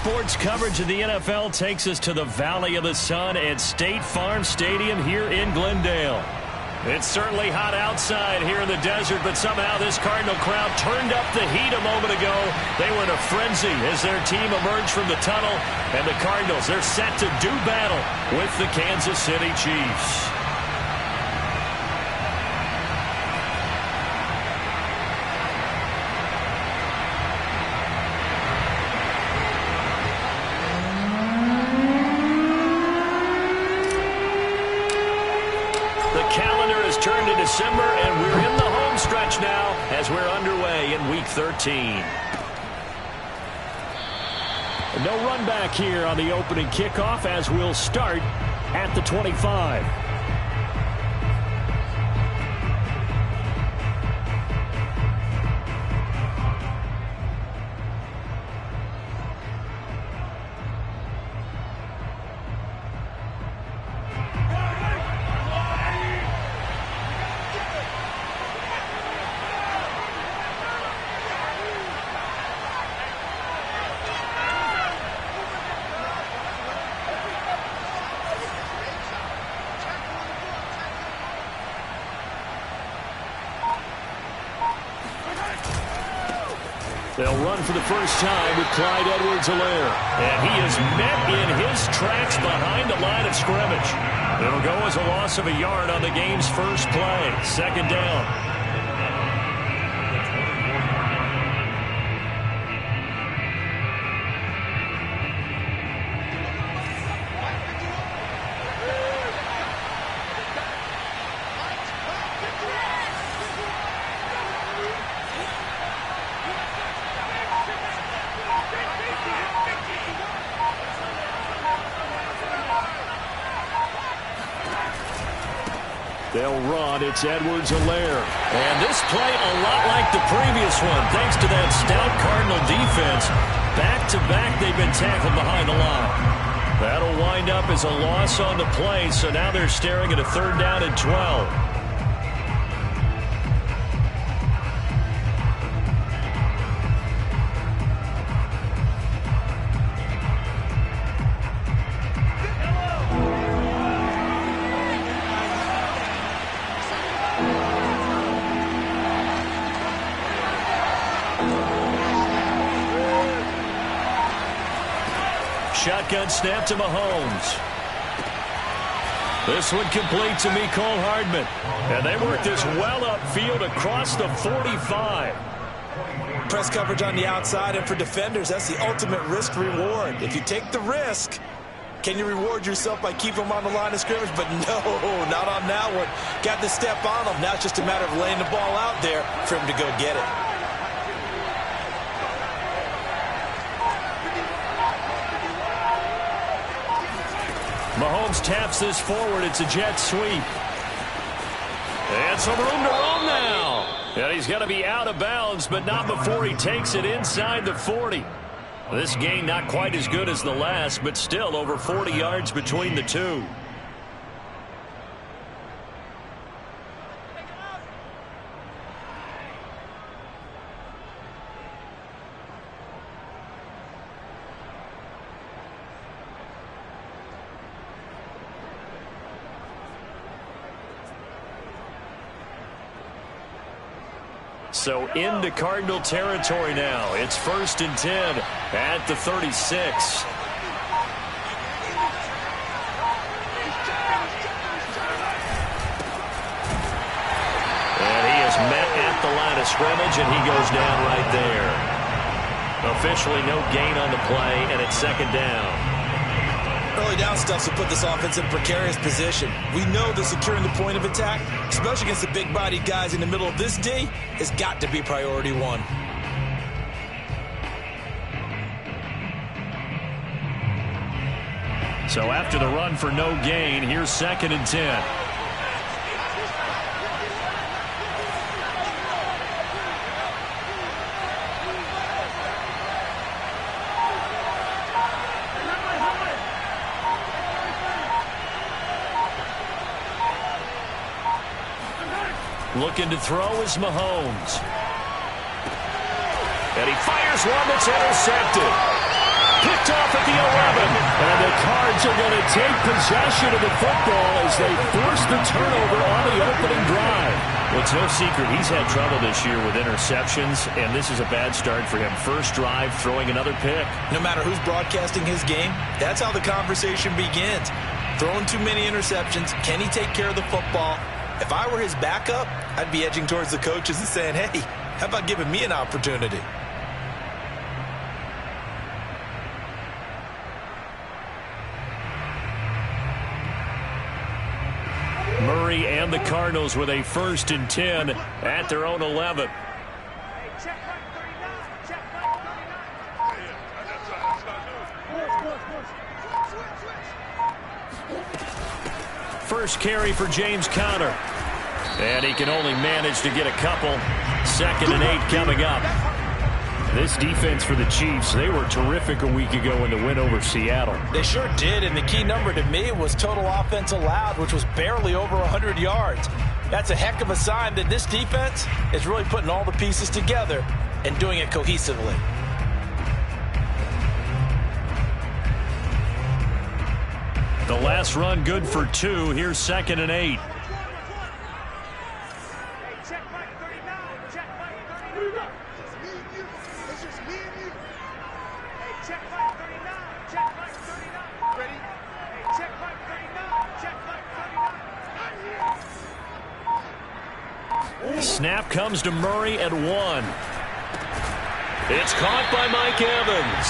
sports coverage of the NFL takes us to the Valley of the Sun at State Farm Stadium here in Glendale. It's certainly hot outside here in the desert, but somehow this Cardinal crowd turned up the heat a moment ago. They were in a frenzy as their team emerged from the tunnel, and the Cardinals, they're set to do battle with the Kansas City Chiefs. Turn to December, and we're in the home stretch now as we're underway in Week 13. No run back here on the opening kickoff as we'll start at the 25. They'll run for the first time with Clyde Edwards-Helaire. And he is met in his tracks behind the line of scrimmage. It'll go as a loss of a yard on the game's first play. Second down. They'll run. It's Edwards-Helaire. And this play a lot like the previous one, thanks to that stout Cardinal defense. Back-to-back, they've been tackled behind the line. That'll wind up as a loss on the play, so now they're staring at a third down and 12. Shotgun snap to Mahomes. This one complete to Mecole Hardman. And they work this well upfield across the 45. Press coverage on the outside, and for defenders, that's the ultimate risk-reward. If you take the risk, can you reward yourself by keeping them on the line of scrimmage? But no, not on that one. Got to step on them. Now it's just a matter of laying the ball out there for him to go get it. Mahomes taps this forward. It's a jet sweep. And some room to roam now. And he's going to be out of bounds, but not before he takes it inside the 40. This gain not quite as good as the last, but still over 40 yards between the two. So into Cardinal territory now. It's 1st and 10 at the 36. And he is met at the line of scrimmage, and he goes down right there. Officially no gain on the play, and it's 2nd down. Early down stuff will put this offense in a precarious position. We know that securing the point of attack, especially against the big-bodied guys in the middle of this D, has got to be priority one. So after the run for no gain, here's 2nd and 10. Looking to throw is Mahomes. And he fires one that's intercepted. picked off at the 11. And the Cards are going to take possession of the football as they force the turnover on the opening drive. Well, it's no secret he's had trouble this year with interceptions, and this is a bad start for him. First drive, throwing another pick. No matter who's broadcasting his game, that's how the conversation begins. Throwing too many interceptions. Can he take care of the football? If I were his backup, I'd be edging towards the coaches and saying, hey, how about giving me an opportunity? Murray and the Cardinals with a 1st and 10 at their own 11. First carry for James Conner. And he can only manage to get a couple. 2nd and 8 coming up. This defense for the Chiefs, they were terrific a week ago in the win over Seattle. They sure did, and the key number to me was total offense allowed, which was barely over 100 yards. That's a heck of a sign that this defense is really putting all the pieces together and doing it cohesively. The last run good for 2. Here's 2nd and 8. Snap comes to Murray at 1. It's caught by Mike Evans.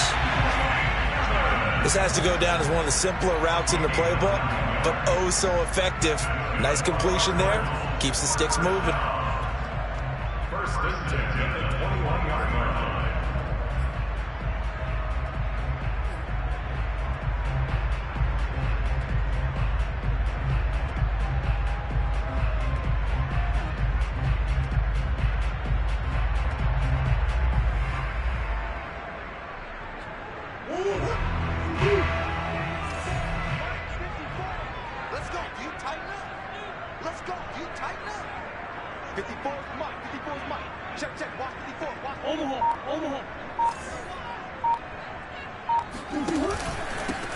This has to go down as one of the simpler routes in the playbook, but oh so effective. Nice completion there. Keeps the sticks moving. 1st and 10 at the 21-yard line. Let's go. You tighten up. Let's go. You tighten up. 54 is Mike. 54 is Mike. Check. Watch 54. Watch Omaha.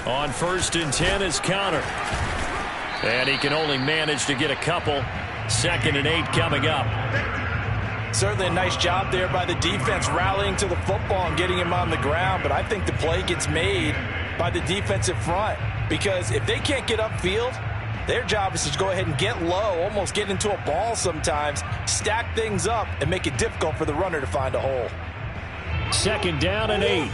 On 1st and 10 is Conner. And he can only manage to get a couple. 2nd and 8 coming up. Certainly a nice job there by the defense rallying to the football and getting him on the ground, but I think the play gets made by the defensive front because if they can't get upfield, their job is to go ahead and get low, almost get into a ball sometimes, stack things up, and make it difficult for the runner to find a hole. 2nd down and 8.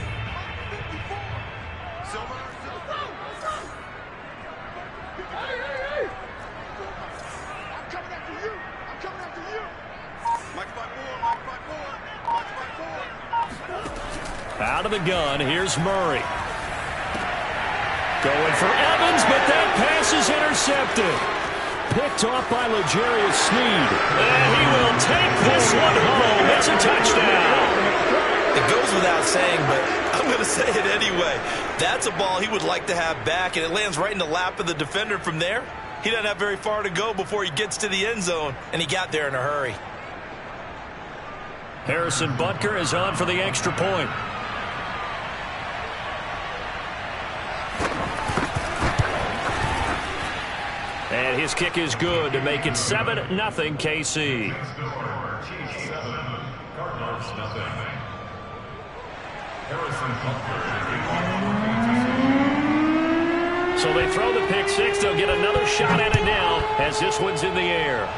Out of the gun, here's Murray. Going for Evans, but that pass is intercepted. Picked off by L'Jarius Sneed. And he will take this one home. It's a touchdown. It goes without saying, but I'm going to say it anyway. That's a ball he would like to have back, and it lands right in the lap of the defender from there. He doesn't have very far to go before he gets to the end zone, and he got there in a hurry. Harrison Butker is on for the extra point. And his kick is good to make it 7-0 KC. Cardinals nothing. So they throw the pick six. They'll get another shot at it now as this one's in the air.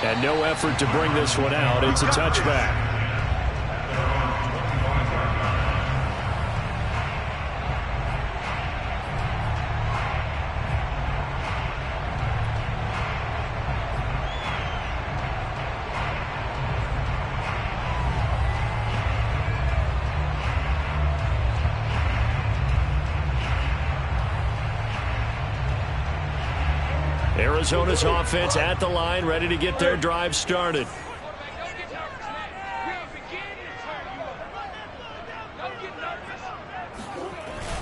And no effort to bring this one out. It's a touchback. Arizona's offense at the line, ready to get their drive started.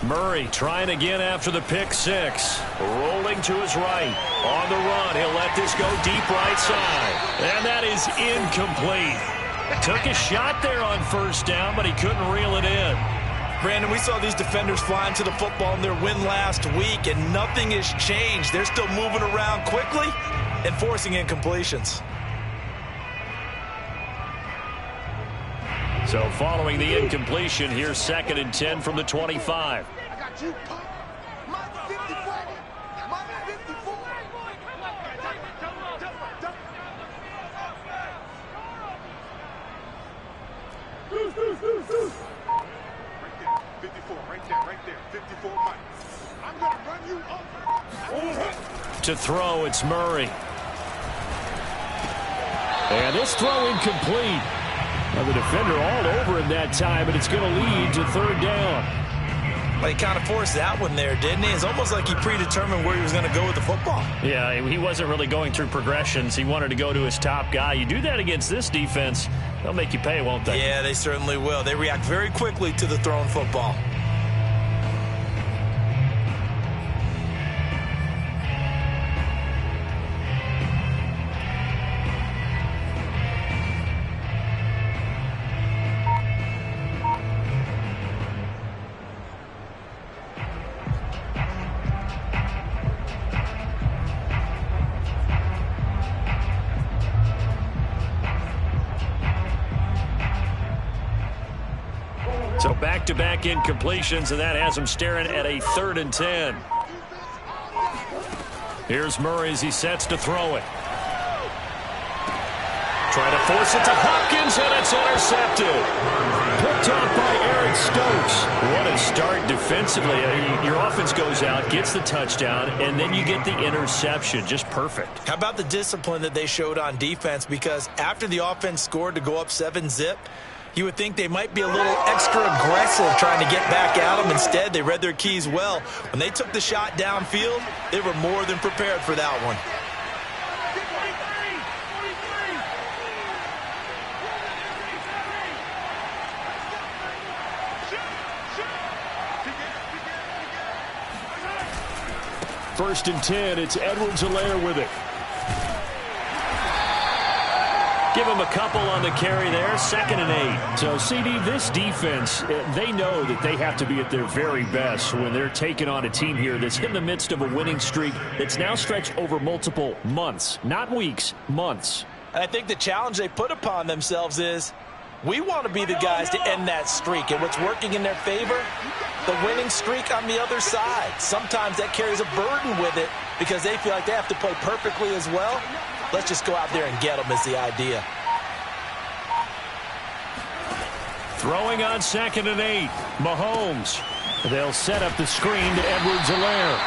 Murray trying again after the pick six. Rolling to his right. On the run, he'll let this go deep right side. And that is incomplete. Took a shot there on first down, but he couldn't reel it in. Brandon, we saw these defenders flying to the football in their win last week, and nothing has changed. They're still moving around quickly and forcing incompletions. So following the incompletion, here's 2nd and 10 from the 25. I got you, punk. Mike 54. Mike 54. Right there. 54, Mike. I'm going to run you over. To throw, it's Murray. And this throw incomplete. Now the defender all over him that time, but it's going to lead to 3rd down. Well, he kind of forced that one there, didn't he? It's almost like he predetermined where he was going to go with the football. Yeah, he wasn't really going through progressions. He wanted to go to his top guy. You do that against this defense, they'll make you pay, won't they? Yeah, they certainly will. They react very quickly to the thrown football. So back-to-back incompletions, and that has him staring at a 3rd and 10. Here's Murray as he sets to throw it. Trying to force it to Hopkins, and it's intercepted. Picked off by Eric Stokes. What a start defensively. Your offense goes out, gets the touchdown, and then you get the interception. Just perfect. How about the discipline that they showed on defense? Because after the offense scored to go up 7-zip, you would think they might be a little extra aggressive trying to get back at them. Instead, they read their keys well. When they took the shot downfield, they were more than prepared for that one. First and 10, it's Edwards-Helaire with it. Give him a couple on the carry there, 2nd and 8. So, CD, this defense, they know that they have to be at their very best when they're taking on a team here that's in the midst of a winning streak that's now stretched over multiple months, not weeks, months. And I think the challenge they put upon themselves is, we want to be the guys to end that streak. And what's working in their favor? The winning streak on the other side. Sometimes that carries a burden with it because they feel like they have to play perfectly as well. Let's just go out there and get them is the idea. Throwing on 2nd and 8. Mahomes. They'll set up the screen to Edwards-Helaire.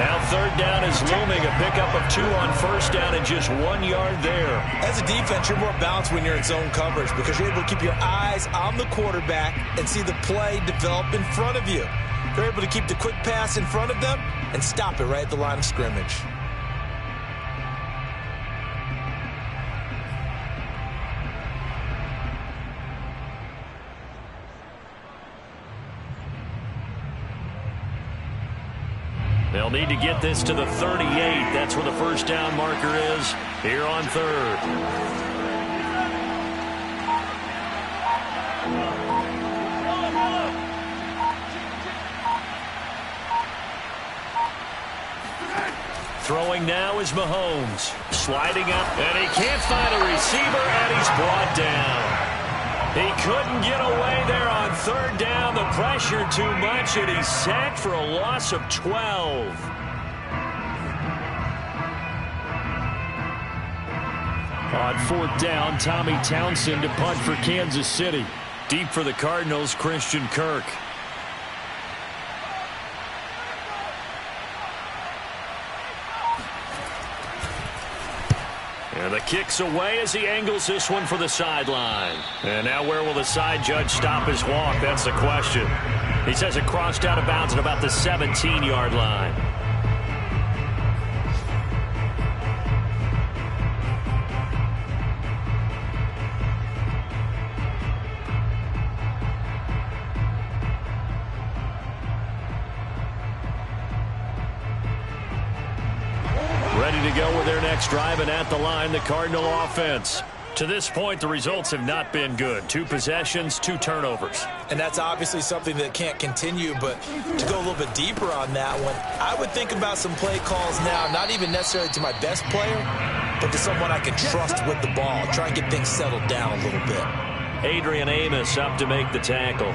Now 3rd down is looming. A pickup of 2 on first down and just 1 yard there. As a defense, you're more balanced when you're in zone coverage because you're able to keep your eyes on the quarterback and see the play develop in front of you. They're able to keep the quick pass in front of them and stop it right at the line of scrimmage. They'll need to get this to the 38. That's where the first down marker is here on 3rd. Throwing now is Mahomes. Sliding up, and he can't find a receiver, and he's brought down. He couldn't get away there on 3rd down. The pressure too much, and he's sacked for a loss of 12. On 4th down, Tommy Townsend to punt for Kansas City. Deep for the Cardinals, Christian Kirk. And the kick's away as he angles this one for the sideline. And now where will the side judge stop his walk? That's the question. He says it crossed out of bounds at about the 17-yard line. Ready to go with their next drive, and at the line, the Cardinal offense. To this point, the results have not been good. 2 possessions, 2 turnovers. And that's obviously something that can't continue, but to go a little bit deeper on that one, I would think about some play calls now, not even necessarily to my best player, but to someone I can trust with the ball. Try and get things settled down a little bit. Adrian Amos up to make the tackle.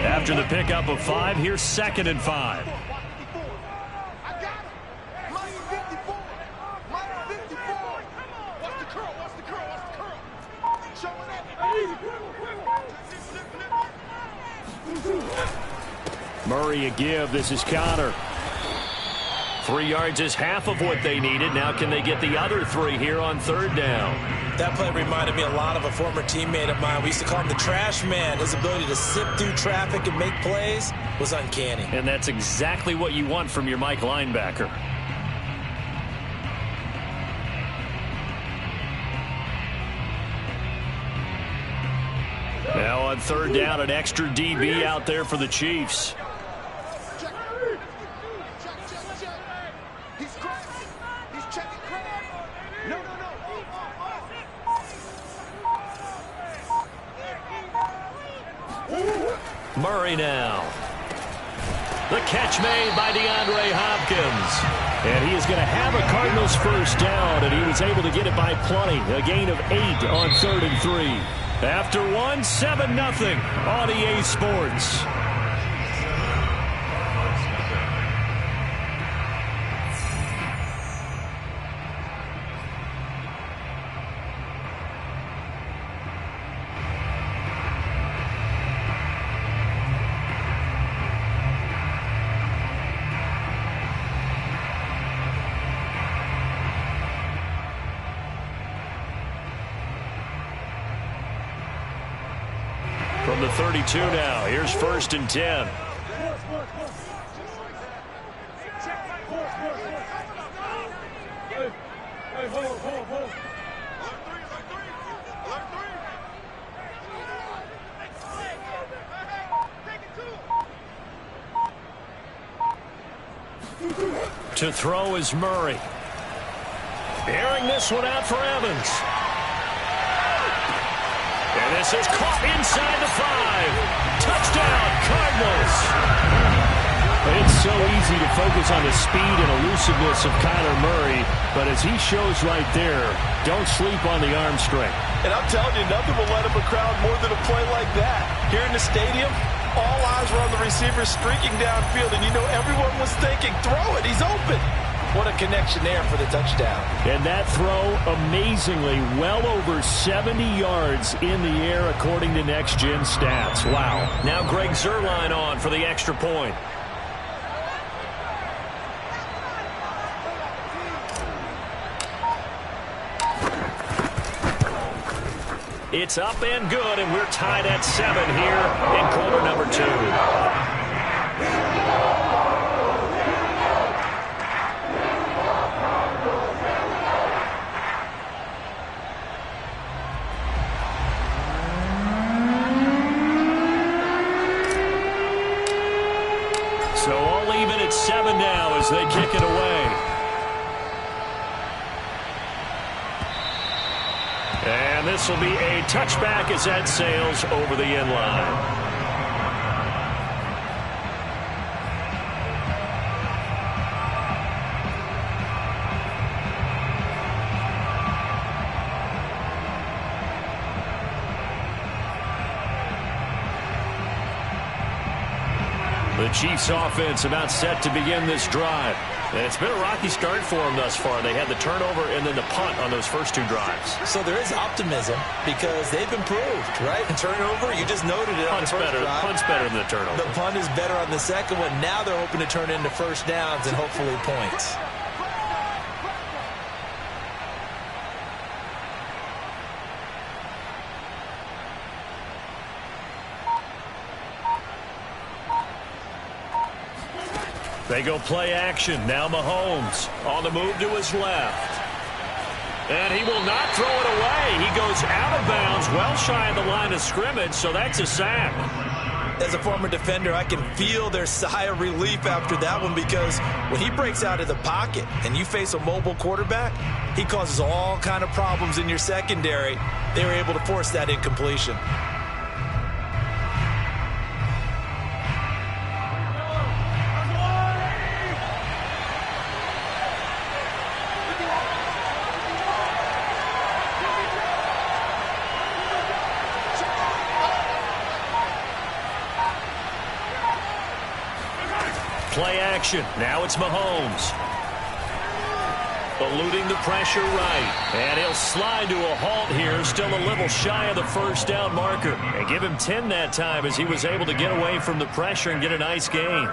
After the pickup of 5, here's 2nd and 5. Murray a give. This is Connor. 3 yards is half of what they needed. Now can they get the other 3 here on 3rd down? That play reminded me a lot of a former teammate of mine. We used to call him the trash man. His ability to sift through traffic and make plays was uncanny. And that's exactly what you want from your Mike linebacker. Now on 3rd down, an extra DB out there for the Chiefs. Murray now. The catch made by DeAndre Hopkins. And he is going to have a Cardinals first down, and he was able to get it by plenty. A gain of 8 on 3rd and 3. After 1, 7-0 on EA Sports. From the 32 now, here's 1st and 10. To throw is Murray. Airing this one out for Evans. And this is caught inside the 5. Touchdown, Cardinals. It's so easy to focus on the speed and elusiveness of Kyler Murray, but as he shows right there, don't sleep on the arm strength. And I'm telling you, nothing will light up a crowd more than a play like that. Here in the stadium, all eyes were on the receiver streaking downfield, and you know everyone was thinking, throw it, he's open. What a connection there for the touchdown. And that throw, amazingly, well over 70 yards in the air, according to Next Gen Stats. Wow. Now Greg Zuerlein on for the extra point. It's up and good, and we're tied at 7 here in quarter number 2. So all even at 7 now as they kick it away. And this will be a touchback as that sails over the end line. The Chiefs offense about set to begin this drive. And it's been a rocky start for them thus far. They had the turnover and then the punt on those first 2 drives. So there is optimism because they've improved, right? The turnover, you just noted it on the first drive. Punt's better than the turnover. The punt is better on the second one. Now they're hoping to turn into first downs and hopefully points. They go play action. Now Mahomes on the move to his left. And he will not throw it away. He goes out of bounds, well shy of the line of scrimmage, so that's a sack. As a former defender, I can feel their sigh of relief after that one, because when he breaks out of the pocket and you face a mobile quarterback, he causes all kind of problems in your secondary. They were able to force that incompletion. Play action. Now it's Mahomes. Eluding the pressure right. And he'll slide to a halt here. Still a little shy of the first down marker. And give him 10 that time as he was able to get away from the pressure and get a nice gain.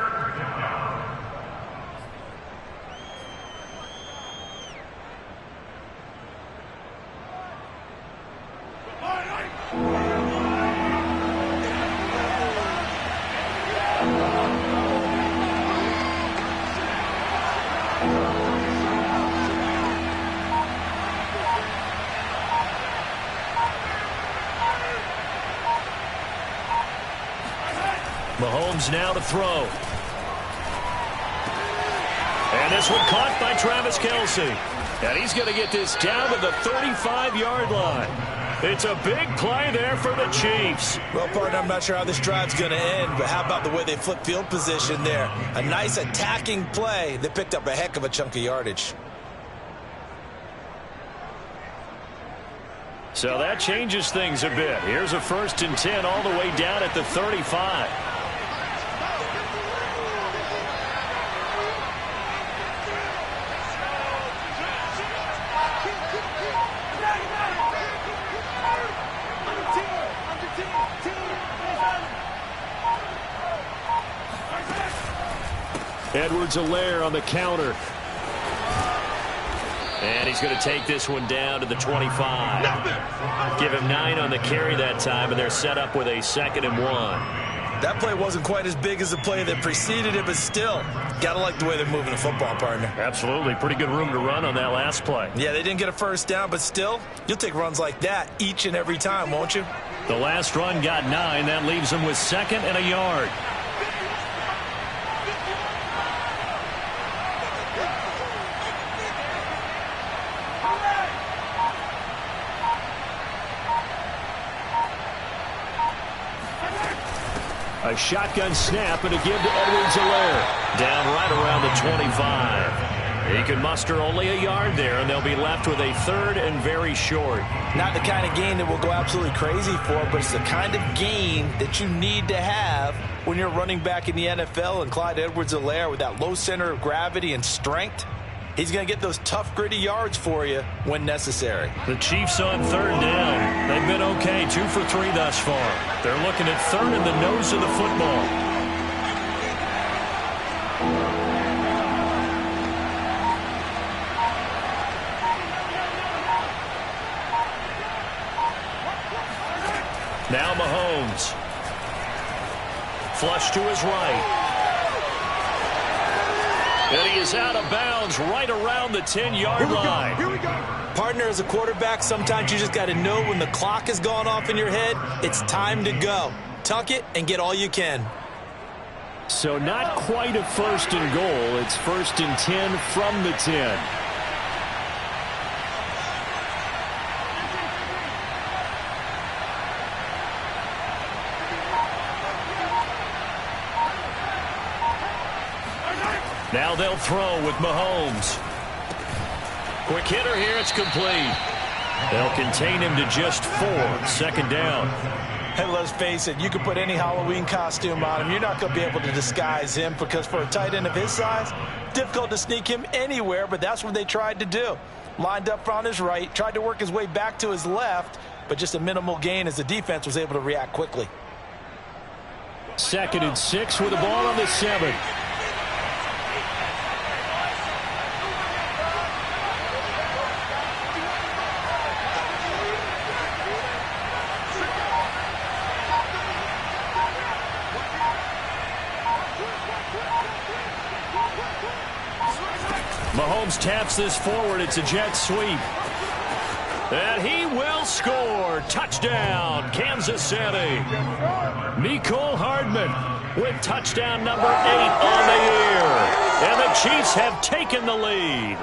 Mahomes now to throw. And this one caught by Travis Kelce. And he's going to get this down to the 35-yard line. It's a big play there for the Chiefs. Well, partner, I'm not sure how this drive's going to end, but how about the way they flip field position there? A nice attacking play that picked up a heck of a chunk of yardage. So that changes things a bit. Here's a 1st and 10 all the way down at the 35. Edwards-Helaire on the counter. And he's going to take this one down to the 25. Give him 9 on the carry that time, and they're set up with a 2nd and 1. That play wasn't quite as big as the play that preceded it, but still, gotta like the way they're moving the football, partner. Absolutely. Pretty good room to run on that last play. Yeah, they didn't get a first down, but still, you'll take runs like that each and every time, won't you? The last run got 9. That leaves them with 2nd and a yard. A shotgun snap and a give to Edwards-Helaire. Down right around the 25. He can muster only a yard there, and they'll be left with a 3rd and very short. Not the kind of gain that we'll go absolutely crazy for, but it's the kind of gain that you need to have when you're running back in the NFL. And Clyde Edwards-Helaire, with that low center of gravity and strength, he's going to get those tough, gritty yards for you when necessary. The Chiefs on 3rd down. They've been okay, 2 for 3 thus far. They're looking at 3rd in the nose of the football. Now Mahomes. Flush to his right. And he is out of bounds right around the 10-yard line. Here we go. Partner, as a quarterback, sometimes you just got to know when the clock has gone off in your head, it's time to go. Tuck it and get all you can. So not quite a 1st and goal. It's 1st and 10 from the 10. Now they'll throw with Mahomes. Quick hitter here. It's complete. They'll contain him to just 4. 2nd down. And let's face it, you can put any Halloween costume on him. You're not going to be able to disguise him, because for a tight end of his size, difficult to sneak him anywhere, but that's what they tried to do. Lined up on his right, tried to work his way back to his left, but just a minimal gain as the defense was able to react quickly. 2nd and 6 with the ball on the 7. Mahomes taps this forward. It's a jet sweep. And he will score. Touchdown, Kansas City. Mecole Hardman with touchdown number 8 on the year. And the Chiefs have taken the lead.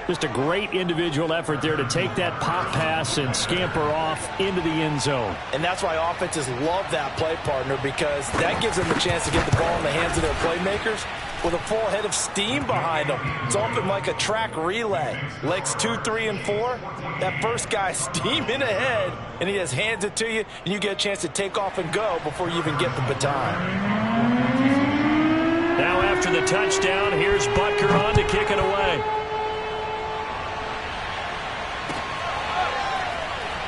Just a great individual effort there to take that pop pass and scamper off into the end zone. And that's why offenses love that play, partner, because that gives them a chance to get the ball in the hands of their playmakers with a full head of steam behind them. It's often like a track relay. Legs 2, 3, and 4. That first guy steaming ahead, and he just hands it to you, and you get a chance to take off and go before you even get the baton. Now after the touchdown, here's Butker on to kick it away.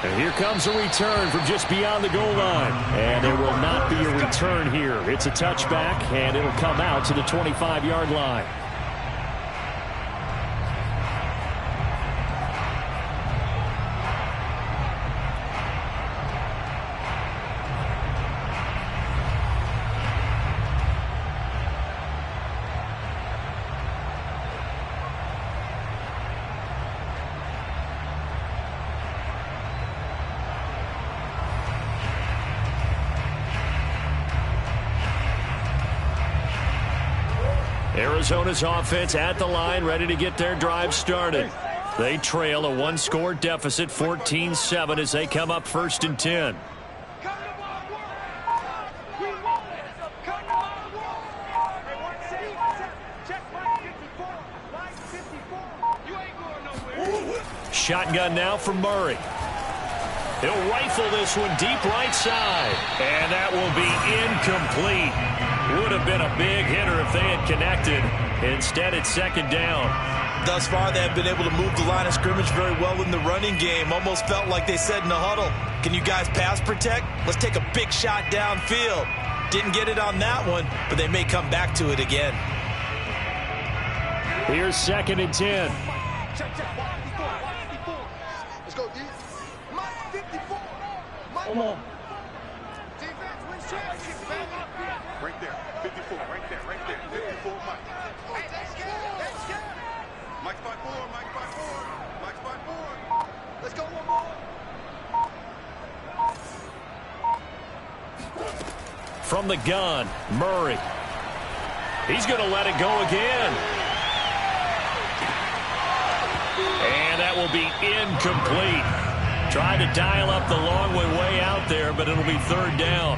And here comes a return from just beyond the goal line. And there will not be a return here. It's a touchback, and it'll come out to the 25-yard line. Arizona's offense at the line, ready to get their drive started. They trail a one-score deficit, 14-7, as they come up 1st and 10. Shotgun now from Murray. He'll rifle this one deep right side. And that will be incomplete. Would have been a big hitter if they had connected. Instead, it's 2nd down. Thus far, they have been able to move the line of scrimmage very well in the running game. Almost felt like they said in the huddle, can you guys pass protect? Let's take a big shot downfield. Didn't get it on that one, but they may come back to it again. Here's 2nd and 10. Let's go, D. Mike 54. Come on. Defense wins championships, baby. Right there. 54. Right there. Right there. 54, Mike. Hey, let's get it. Let's get it. Mike's by 4. Mike's by 4. Mike's by 4. Let's go one more. From the gun, Murray. He's going to let it go again. And that will be incomplete. Tried to dial up the long way out there, but it'll be 3rd down.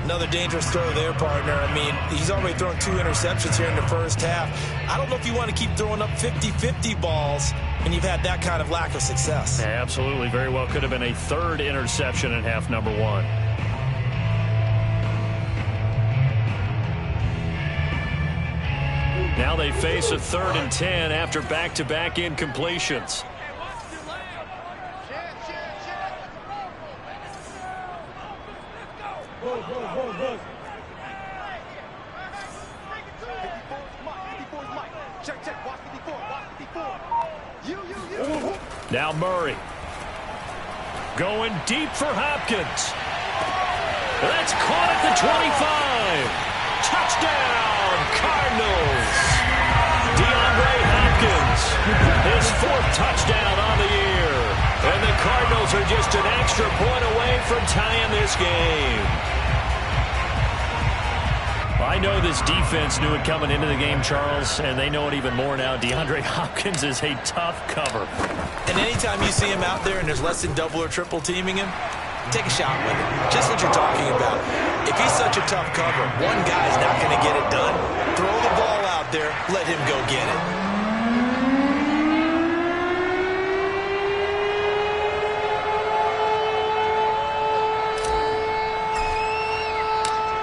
Another dangerous throw there, partner. I mean, he's already thrown 2 interceptions here in the first half. I don't know if you want to keep throwing up 50-50 balls, and you've had that kind of lack of success. Absolutely. Very well could have been a 3rd interception in half number 1. Now they face a 3rd and 10 after back-to-back incompletions. Now Murray. Going deep for Hopkins. That's caught at the 25. Touchdown, Cardinals. DeAndre Hopkins, his 4th touchdown on the year. And the Cardinals are just an extra point away from tying this game. I know this defense knew it coming into the game, Charles, and they know it even more now. DeAndre Hopkins is a tough cover. And anytime you see him out there and there's less than double or triple teaming him, take a shot with him. Just what you're talking about. If he's such a tough cover, one guy's not going to get it done. Throw the ball out there, let him go get it.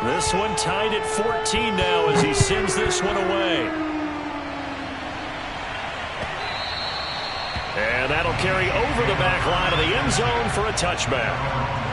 This one tied at 14 now as he sends this one away. And that'll carry over the back line of the end zone for a touchback.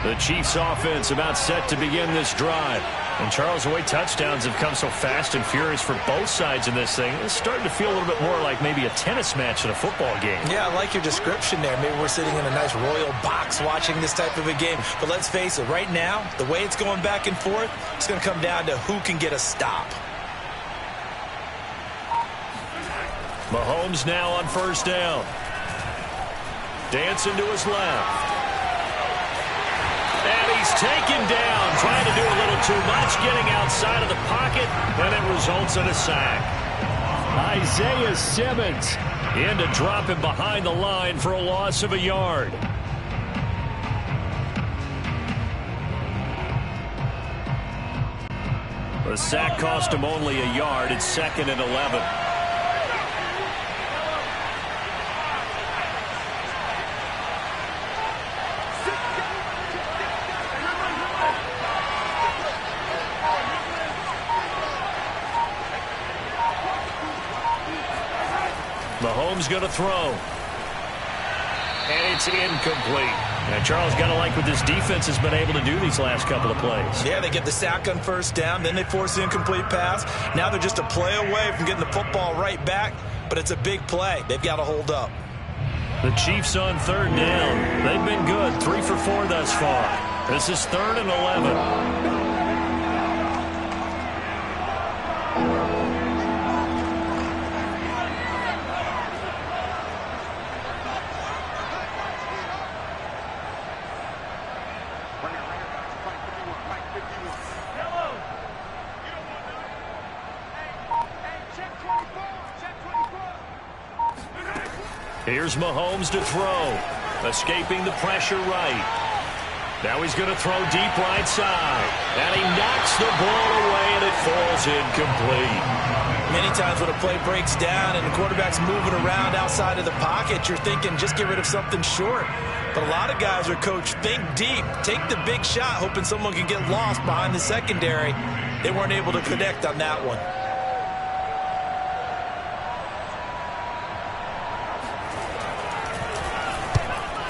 The Chiefs offense about set to begin this drive. And, Charles, the way touchdowns have come so fast and furious for both sides in this thing, it's starting to feel a little bit more like maybe a tennis match in a football game. Yeah, I like your description there. Maybe we're sitting in a nice royal box watching this type of a game. But let's face it, right now, the way it's going back and forth, it's going to come down to who can get a stop. Mahomes now on first down. Dancing to his left. And he's taken down, trying to do a little too much, getting outside of the pocket, and it results in a sack. Isaiah Simmons in to drop him behind the line for a loss of a yard. The sack cost him only a yard. It's 2nd and 11. Mahomes going to throw. And it's incomplete. And Charles, got to like what this defense has been able to do these last couple of plays. Yeah, they get the sack on first down, then they force the incomplete pass. Now they're just a play away from getting the football right back, but it's a big play. They've got to hold up. The Chiefs on 3rd down. They've been good, 3 for 4 thus far. This is 3rd and 11. Here's Mahomes to throw. Escaping the pressure right. Now he's going to throw deep right side. And he knocks the ball away, and it falls incomplete. Many times when a play breaks down and the quarterback's moving around outside of the pocket, you're thinking just get rid of something short. But a lot of guys are coached, think deep, take the big shot, hoping someone can get lost behind the secondary. They weren't able to connect on that one.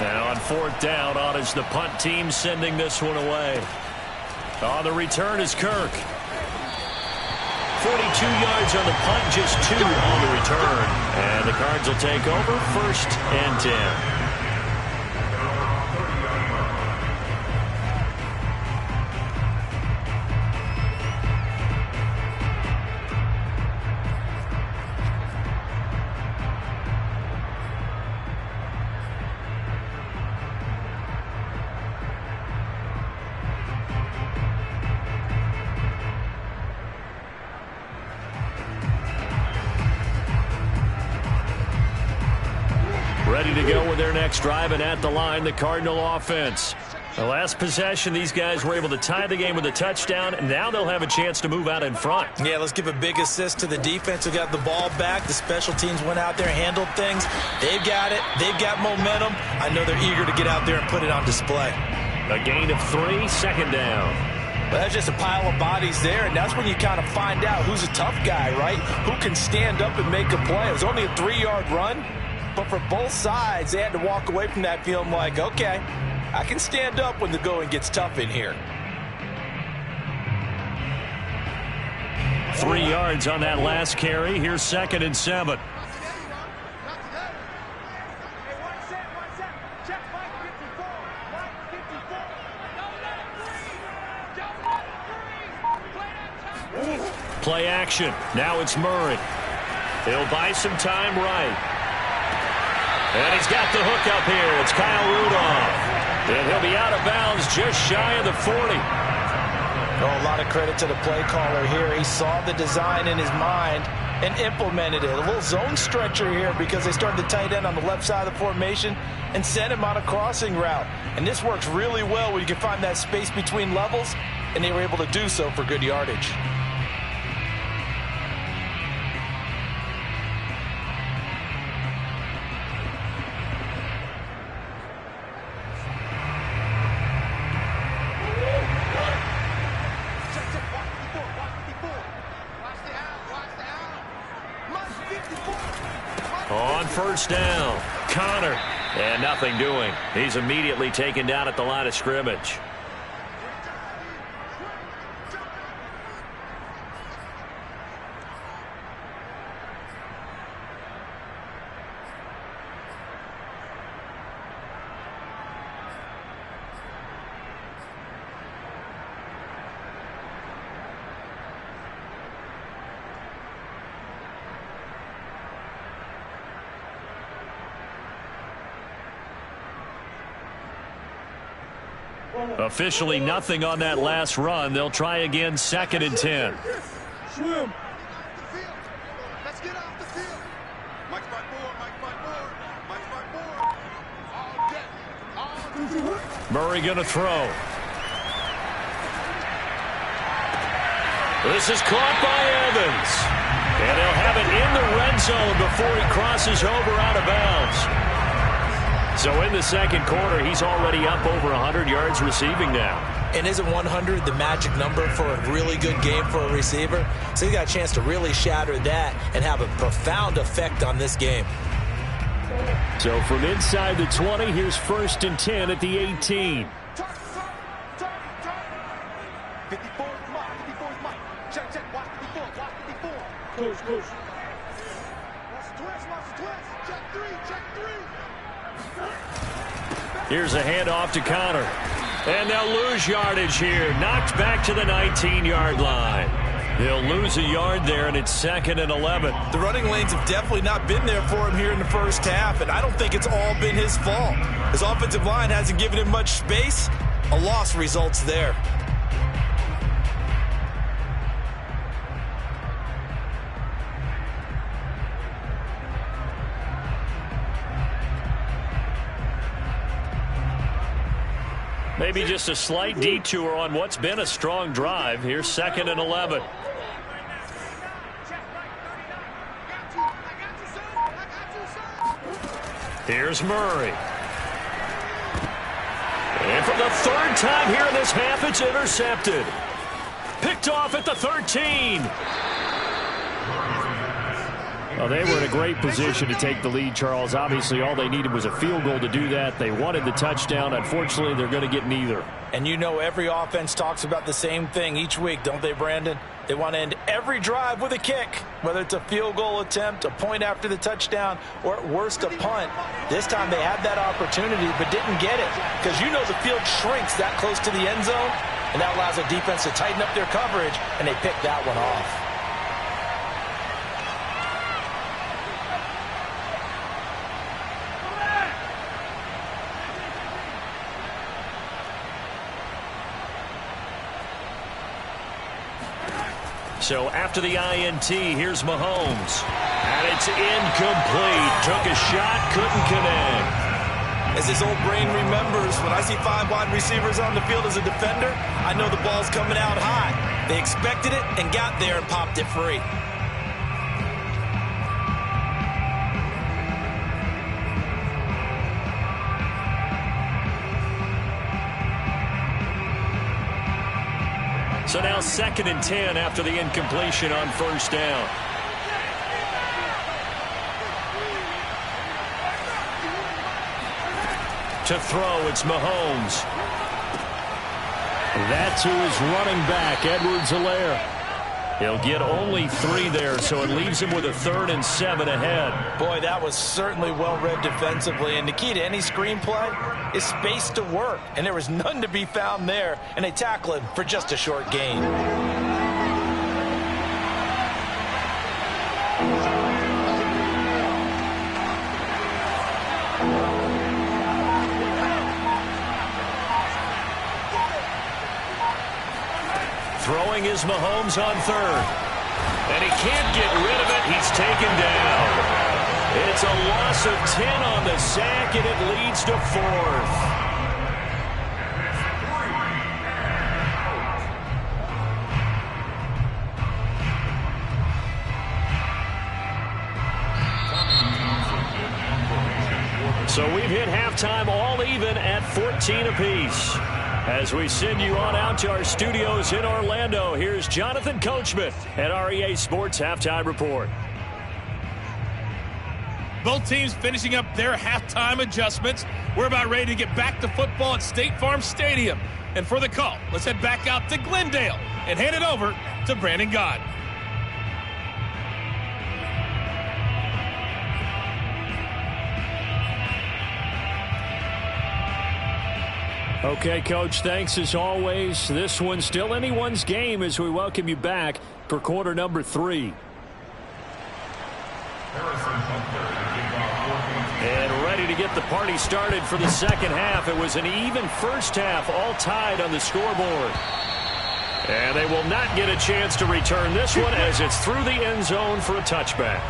Now on 4th down, on is the punt team sending this one away. On the return is Kirk. 42 yards on the punt, just 2 on the return. And the Cards will take over, 1st and 10. Ready to go with their next drive, and at the line, the Cardinal offense. The last possession, these guys were able to tie the game with a touchdown, and now they'll have a chance to move out in front. Yeah, let's give a big assist to the defense who got the ball back. The special teams went out there, handled things. They've got it. They've got momentum. I know they're eager to get out there and put it on display. A gain of 3, 2nd down. Well, that's just a pile of bodies there, and that's when you kind of find out who's a tough guy, right? Who can stand up and make a play. It was only a 3-yard run. But for both sides, they had to walk away from that feeling like, okay, I can stand up when the going gets tough in here. 3 yards on that last carry. Here's 2nd and 7. Play action. Now it's Murray. He'll buy some time right. And he's got the hook up here. It's Kyle Rudolph. And he'll be out of bounds just shy of the 40. Oh, a lot of credit to the play caller here. He saw the design in his mind and implemented it. A little zone stretcher here because they started the tight end on the left side of the formation and sent him on a crossing route. And this works really well when you can find that space between levels, and they were able to do so for good yardage. On first down, Connor, and nothing doing. He's immediately taken down at the line of scrimmage. Officially nothing on that last run. They'll try again, 2nd and 10. Swim. Let's get off the field. Mike's my board. Mike's my board. Mike's my board. All day. Murray going to throw. This is caught by Evans. And he'll have it in the red zone before he crosses over out of bounds. So in the second quarter, he's already up over 100 yards receiving now. And isn't 100 the magic number for a really good game for a receiver? So he got a chance to really shatter that and have a profound effect on this game. So from inside the 20, here's 1st and 10 at the 18. 54 is Mike. 54 is Mike. Check, check. Watch 54. Watch 54. Close. Watch the twist. Check 3. Check 3. Here's a handoff to Connor. And they'll lose yardage here. Knocked back to the 19-yard line. They'll lose a yard there, and it's 2nd and 11. The running lanes have definitely not been there for him here in the first half, and I don't think it's all been his fault. His offensive line hasn't given him much space. A loss results there. Maybe just a slight detour on what's been a strong drive. Here's 2nd and 11. Here's Murray. And for the 3rd time here in this half, it's intercepted. Picked off at the 13. Well, they were in a great position to take the lead, Charles. Obviously, all they needed was a field goal to do that. They wanted the touchdown. Unfortunately, they're going to get neither. And you know every offense talks about the same thing each week, don't they, Brandon? They want to end every drive with a kick, whether it's a field goal attempt, a point after the touchdown, or at worst a punt. This time they had that opportunity but didn't get it because you know the field shrinks that close to the end zone, and that allows the defense to tighten up their coverage, and they picked that one off. So after the INT, here's Mahomes. And it's incomplete. Took a shot, couldn't connect. As his old brain remembers, when I see 5 wide receivers on the field as a defender, I know the ball's coming out high. They expected it and got there and popped it free. So now 2nd and 10 after the incompletion on 1st down. To throw, it's Mahomes. That's who is running back, Edwards-Helaire. He'll get only 3 there, so it leaves him with a 3rd and 7 ahead. Boy, that was certainly well-read defensively, and the key to any screenplay is space to work, and there was none to be found there, and they tackle him for just a short gain. Throwing is Mahomes on 3rd. And he can't get rid of it. He's taken down. It's a loss of 10 on the sack, and it leads to 4th. So we've hit halftime all even at 14 apiece. As we send you on out to our studios in Orlando, here's Jonathan Coachman at REA Sports Halftime Report. Both teams finishing up their halftime adjustments. We're about ready to get back to football at State Farm Stadium. And for the call, let's head back out to Glendale and hand it over to Brandon Gott. Okay, Coach, thanks as always. This one's still anyone's game as we welcome you back for quarter number 3. And ready ready to get the party started for the second half. It was an even first half, all tied on the scoreboard. And they will not get a chance to return this one as it's through the end zone for a touchback.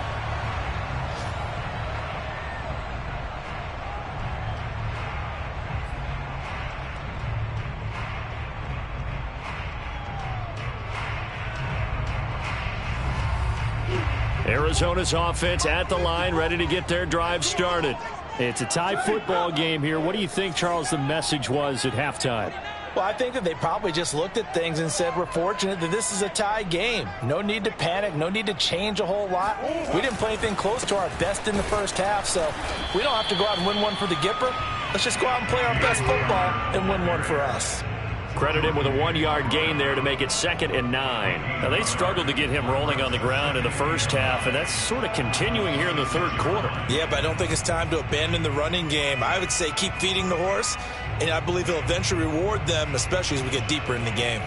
Arizona's offense at the line, ready to get their drive started. It's a tie football game here. What do you think, Charles, the message was at halftime? Well, I think that they probably just looked at things and said, we're fortunate that this is a tie game. No need to panic. No need to change a whole lot. We didn't play anything close to our best in the first half, so we don't have to go out and win one for the Gipper. Let's just go out and play our best football and win one for us. Credit him with a 1-yard gain there to make it 2nd and 9. Now, they struggled to get him rolling on the ground in the first half, and that's sort of continuing here in the third quarter. Yeah, but I don't think it's time to abandon the running game. I would say keep feeding the horse, and I believe he'll eventually reward them, especially as we get deeper in the game.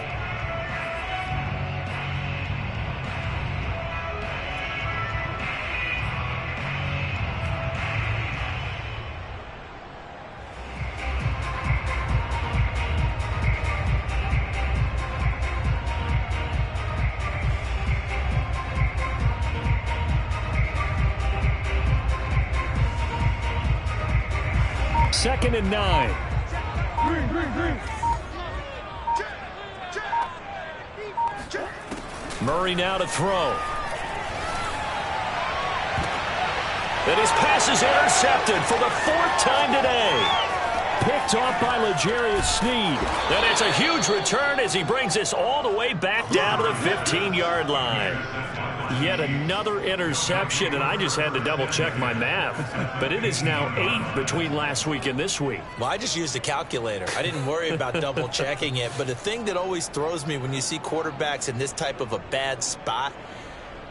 Second and 9. Murray now to throw. And his pass is intercepted for the 4th time today. Picked off by L'Jarius Sneed. And it's a huge return as he brings this all the way back down to the 15-yard line. Yet another interception, and I just had to double-check my math. But it is now 8 between last week and this week. Well, I just used a calculator. I didn't worry about double-checking it. But the thing that always throws me when you see quarterbacks in this type of a bad spot,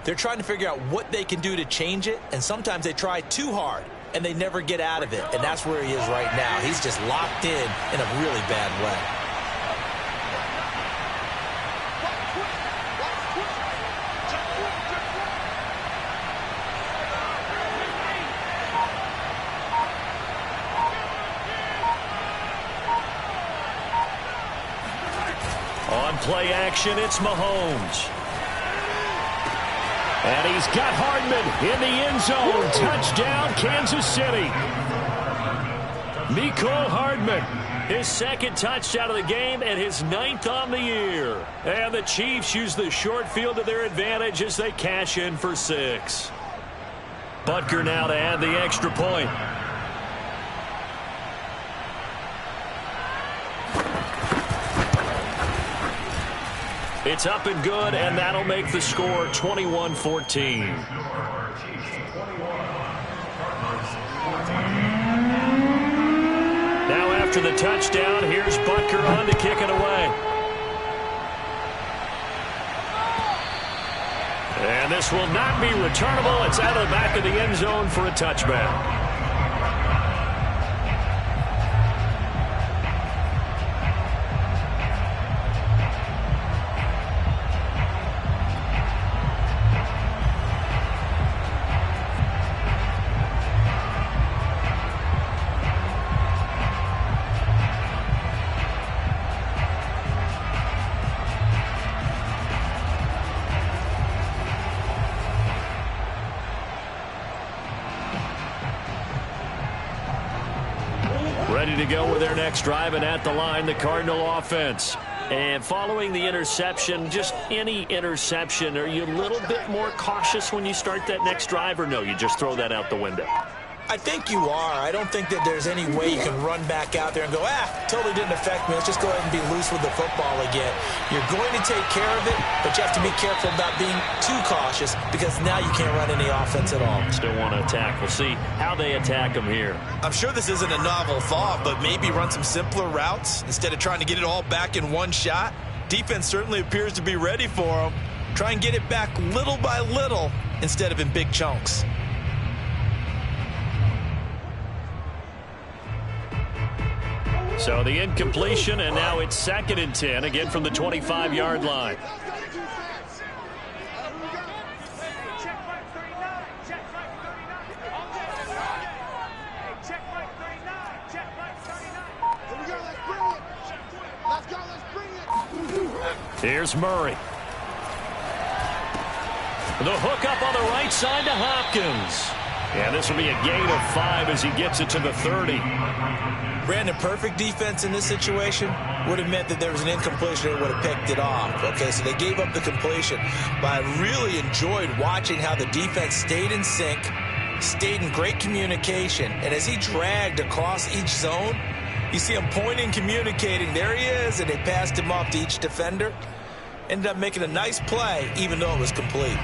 they're trying to figure out what they can do to change it, and sometimes they try too hard, and they never get out of it. And that's where he is right now. He's just locked in a really bad way. On play action, it's Mahomes. And he's got Hardman in the end zone. Touchdown, Kansas City. Mecole Hardman, his 2nd touchdown of the game and his 9th on the year. And the Chiefs use the short field to their advantage as they cash in for 6. Butker now to add the extra point. It's up and good, and that'll make the score 21-14. Now after the touchdown, here's Butker on to kick it away. And this will not be returnable. It's out of the back of the end zone for a touchback. Ready to go with their next drive, and at the line, the Cardinal offense. And following the interception, just any interception, are you a little bit more cautious when you start that next drive, or no, you just throw that out the window? I think you are. I don't think that there's any way you can run back out there and go, totally didn't affect me. Let's just go ahead and be loose with the football again. You're going to take care of it, but you have to be careful about being too cautious because now you can't run any offense at all. Still want to attack. We'll see how they attack them here. I'm sure this isn't a novel thought, but maybe run some simpler routes instead of trying to get it all back in one shot. Defense certainly appears to be ready for them. Try and get it back little by little instead of in big chunks. So the incompletion, and now it's 2nd and 10, again from the 25-yard line. Here's Murray. The hook up on the right side to Hopkins. And this will be a gain of 5 as he gets it to the 30. Brandon, perfect defense in this situation would have meant that there was an incompletion and would have picked it off. Okay, so they gave up the completion. But I really enjoyed watching how the defense stayed in sync, stayed in great communication. And as he dragged across each zone, you see him pointing, communicating. There he is, and they passed him off to each defender. Ended up making a nice play, even though it was complete.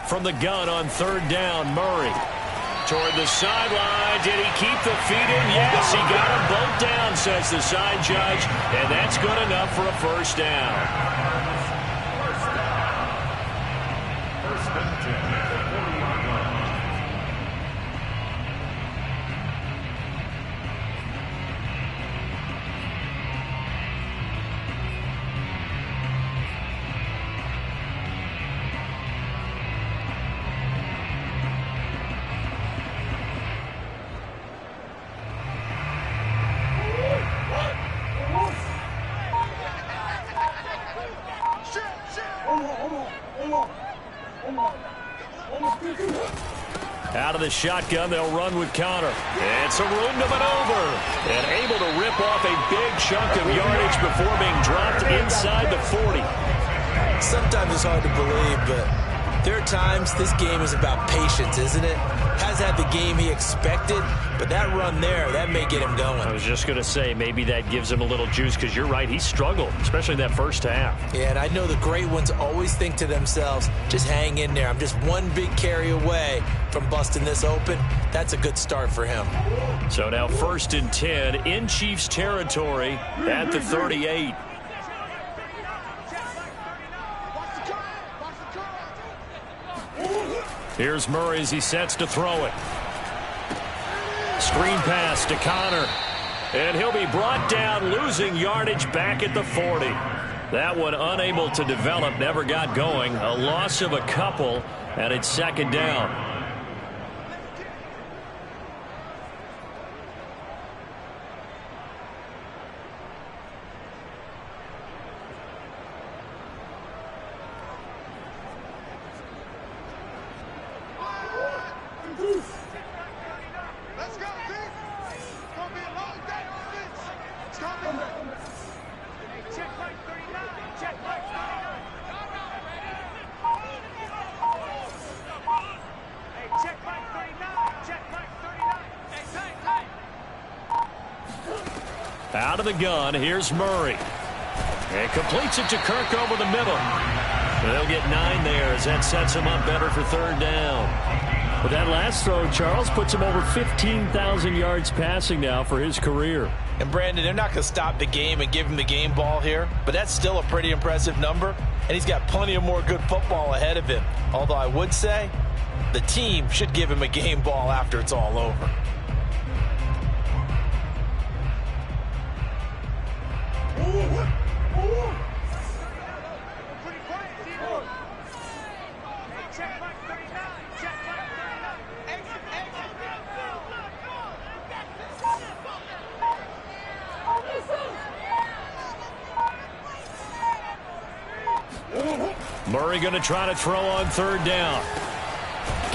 From the gun on 3rd down, Murray. Toward the sideline. Did he keep the feet in? Yes, he got them both down, says the side judge. And that's good enough for a first down. First and 10 at the 40-yard line. Out of the shotgun, they'll run with Connor. It's a room to maneuver. And able to rip off a big chunk of yardage before being dropped inside the 40. Sometimes it's hard to believe, but there are times this game is about patience, isn't it? Has had the game he expected, but that run there, that may get him going. I was just going to say, maybe that gives him a little juice, because you're right, he struggled, especially in that first half. Yeah, and I know the great ones always think to themselves, just hang in there. I'm just one big carry away from busting this open. That's a good start for him. So now 1st and 10 in Chiefs territory at the 38. Here's Murray as he sets to throw it. Screen pass to Connor. And he'll be brought down, losing yardage back at the 40. That one unable to develop, never got going. A loss of a couple, and it's 2nd down. Out of the gun, here's Murray. And completes it to Kirk over the middle. They'll get 9 there as that sets him up better for 3rd down. But that last throw, Charles, puts him over 15,000 yards passing now for his career. And Brandon, they're not going to stop the game and give him the game ball here, but that's still a pretty impressive number, and he's got plenty of more good football ahead of him. Although I would say the team should give him a game ball after it's all over. Murray going to try to throw on 3rd down.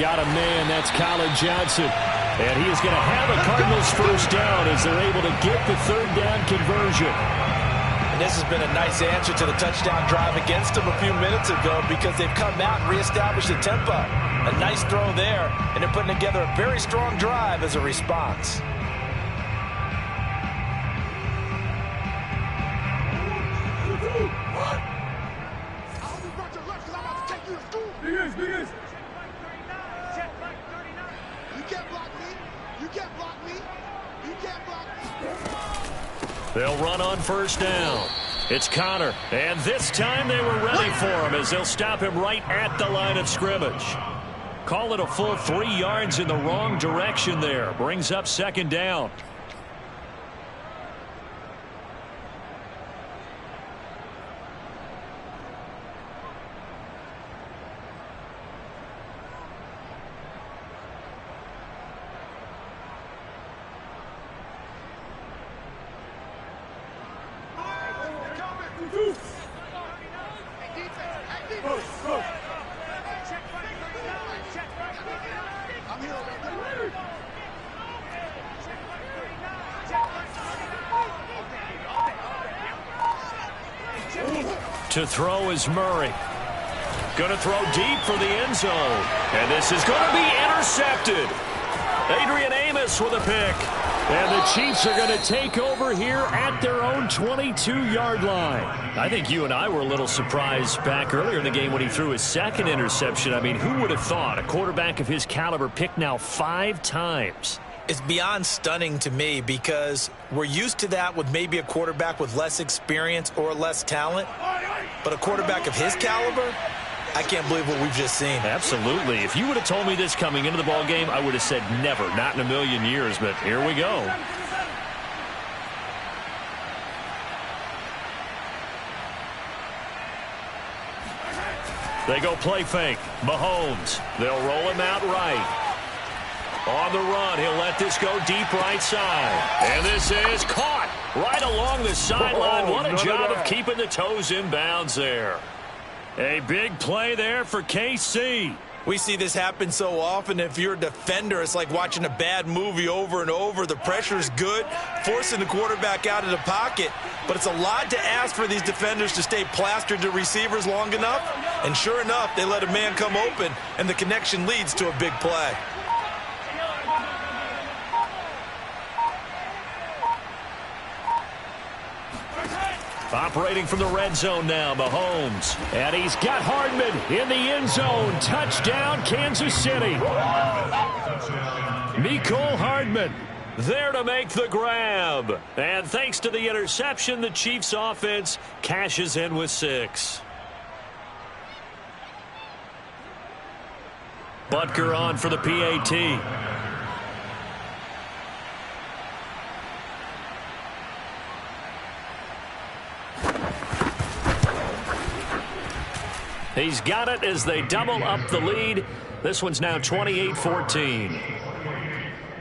Got a man, that's Colin Johnson. And he is going to have a Cardinals first down as they're able to get the 3rd down conversion. And this has been a nice answer to the touchdown drive against them a few minutes ago, because they've come out and reestablished the tempo. A nice throw there, and they're putting together a very strong drive as a response. They'll run on 1st down. It's Connor, and this time they were ready for him as they'll stop him right at the line of scrimmage. Call it a full 3 yards in the wrong direction there. Brings up 2nd down. To throw is Murray. Going to throw deep for the end zone. And this is going to be intercepted. Adrian Amos with a pick. And the Chiefs are going to take over here at their own 22-yard line. I think you and I were a little surprised back earlier in the game when he threw his second interception. I mean, who would have thought a quarterback of his caliber picked now 5 times? It's beyond stunning to me because we're used to that with maybe a quarterback with less experience or less talent. But a quarterback of his caliber, I can't believe what we've just seen. Absolutely. If you would have told me this coming into the ball game, I would have said never, not in a million years. But here we go. They go play fake. Mahomes. They'll roll him out right. On the run, he'll let this go deep right side. And this is caught right along the sideline. What a job of keeping the toes in bounds there. A big play there for KC. We see this happen so often. If you're a defender, it's like watching a bad movie over and over. The pressure is good, forcing the quarterback out of the pocket. But it's a lot to ask for these defenders to stay plastered to receivers long enough. And sure enough, they let a man come open, and the connection leads to a big play. Operating from the red zone now, Mahomes. And he's got Hardman in the end zone. Touchdown, Kansas City. Mecole Hardman there to make the grab. And thanks to the interception, the Chiefs offense cashes in with 6. Butker on for the PAT. He's got it as they double up the lead. This one's now 28-14.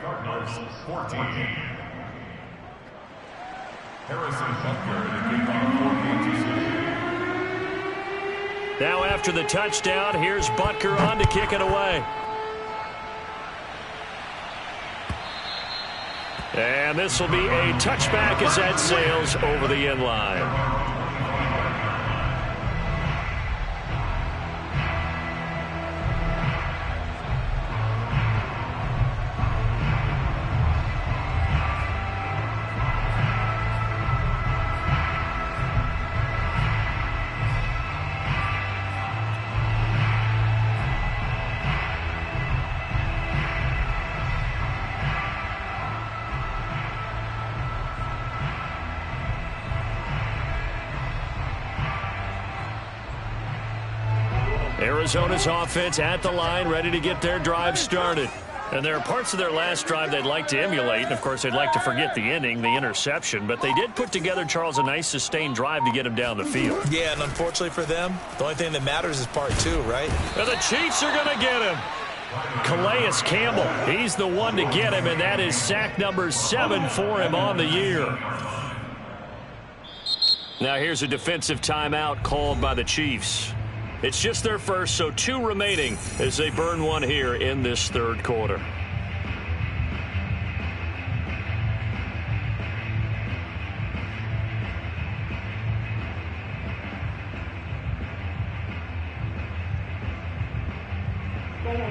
Cardinals 14. Harrison Butker, the kickoff for Kansas City. Now after the touchdown, here's Butker on to kick it away. And this will be a touchback as that sails over the end line. Arizona's offense at the line, ready to get their drive started. And there are parts of their last drive they'd like to emulate. And, of course, they'd like to forget the inning, the interception. But they did put together, Charles, a nice sustained drive to get him down the field. Yeah, and unfortunately for them, the only thing that matters is part 2, right? And the Chiefs are going to get him. Calais Campbell, he's the one to get him, and that is sack number 7 for him on the year. Now here's a defensive timeout called by the Chiefs. It's just their first, so 2 remaining as they burn one here in this third quarter.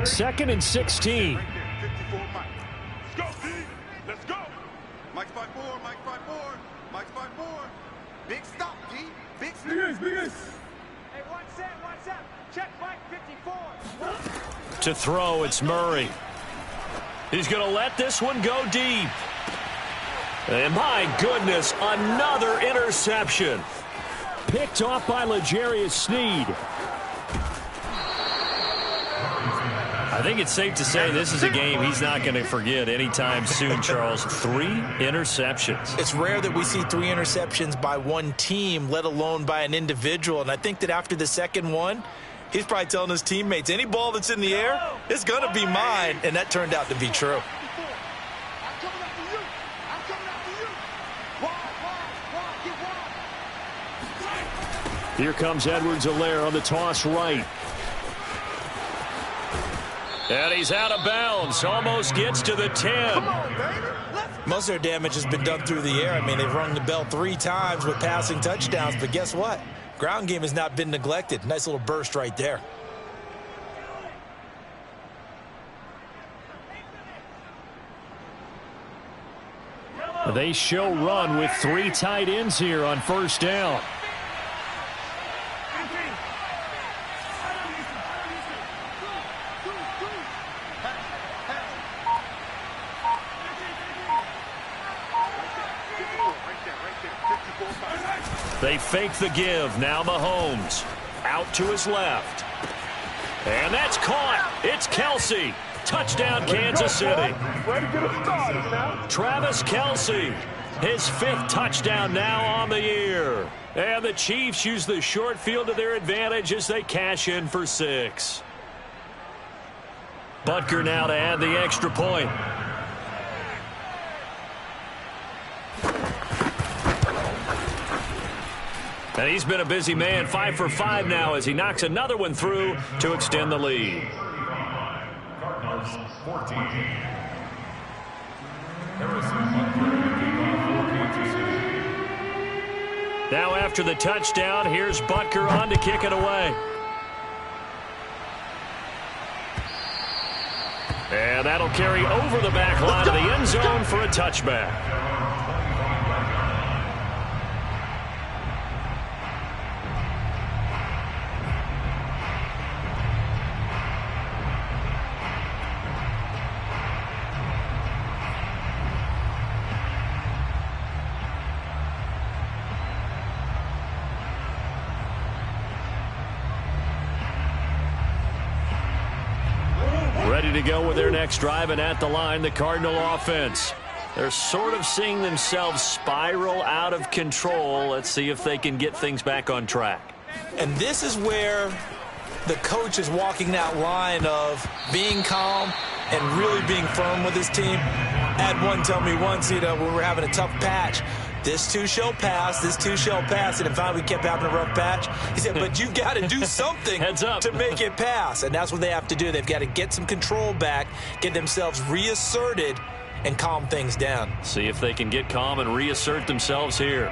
Second and 16. 54 Mike. Let's go, D. Let's go. Mike's by 4. Mike's by 4. Mike's by 4. Big stop, D. Big stop. Biggest. Hey, one set. Check Mike 54. To throw, it's Murray. He's going to let this one go deep. And my goodness, another interception. Picked off by L'Jarius Sneed. I think it's safe to say this is a game he's not going to forget anytime soon, Charles. 3 interceptions. It's rare that we see 3 interceptions by one team, let alone by an individual. And I think that after the second one, he's probably telling his teammates, any ball that's in the air, it's going to be mine. And that turned out to be true. Here comes Edwards-Helaire on the toss right. And he's out of bounds. Almost gets to the 10. Come on, baby. Most of their damage has been done through the air. I mean, they've rung the bell 3 times with passing touchdowns, but guess what? Ground game has not been neglected. Nice little burst right there. They show run with 3 tight ends here on first down. They fake the give. Now Mahomes out to his left. And that's caught. It's Kelsey. Touchdown, Kansas City. Travis Kelsey, his 5th touchdown now on the year. And the Chiefs use the short field to their advantage as they cash in for 6. Butker now to add the extra point. And he's been a busy man, 5 for 5 now as he knocks another one through to extend the lead. Cardinals 14. Now after the touchdown, here's Butker on to kick it away. And that'll carry over the back line of the end zone for a touchback. Ready to go with their next drive, and at the line, the Cardinal offense. They're sort of seeing themselves spiral out of control. Let's see if they can get things back on track. And this is where the coach is walking that line of being calm and really being firm with his team. I had one tell me once, when we're having a tough patch, this too shall pass, this too shall pass, and if finally we kept having a rough patch, he said, but you've got to do something Heads up. to make it pass, and that's what they have to do. They've got to get some control back, get themselves reasserted, and calm things down. See if they can get calm and reassert themselves here.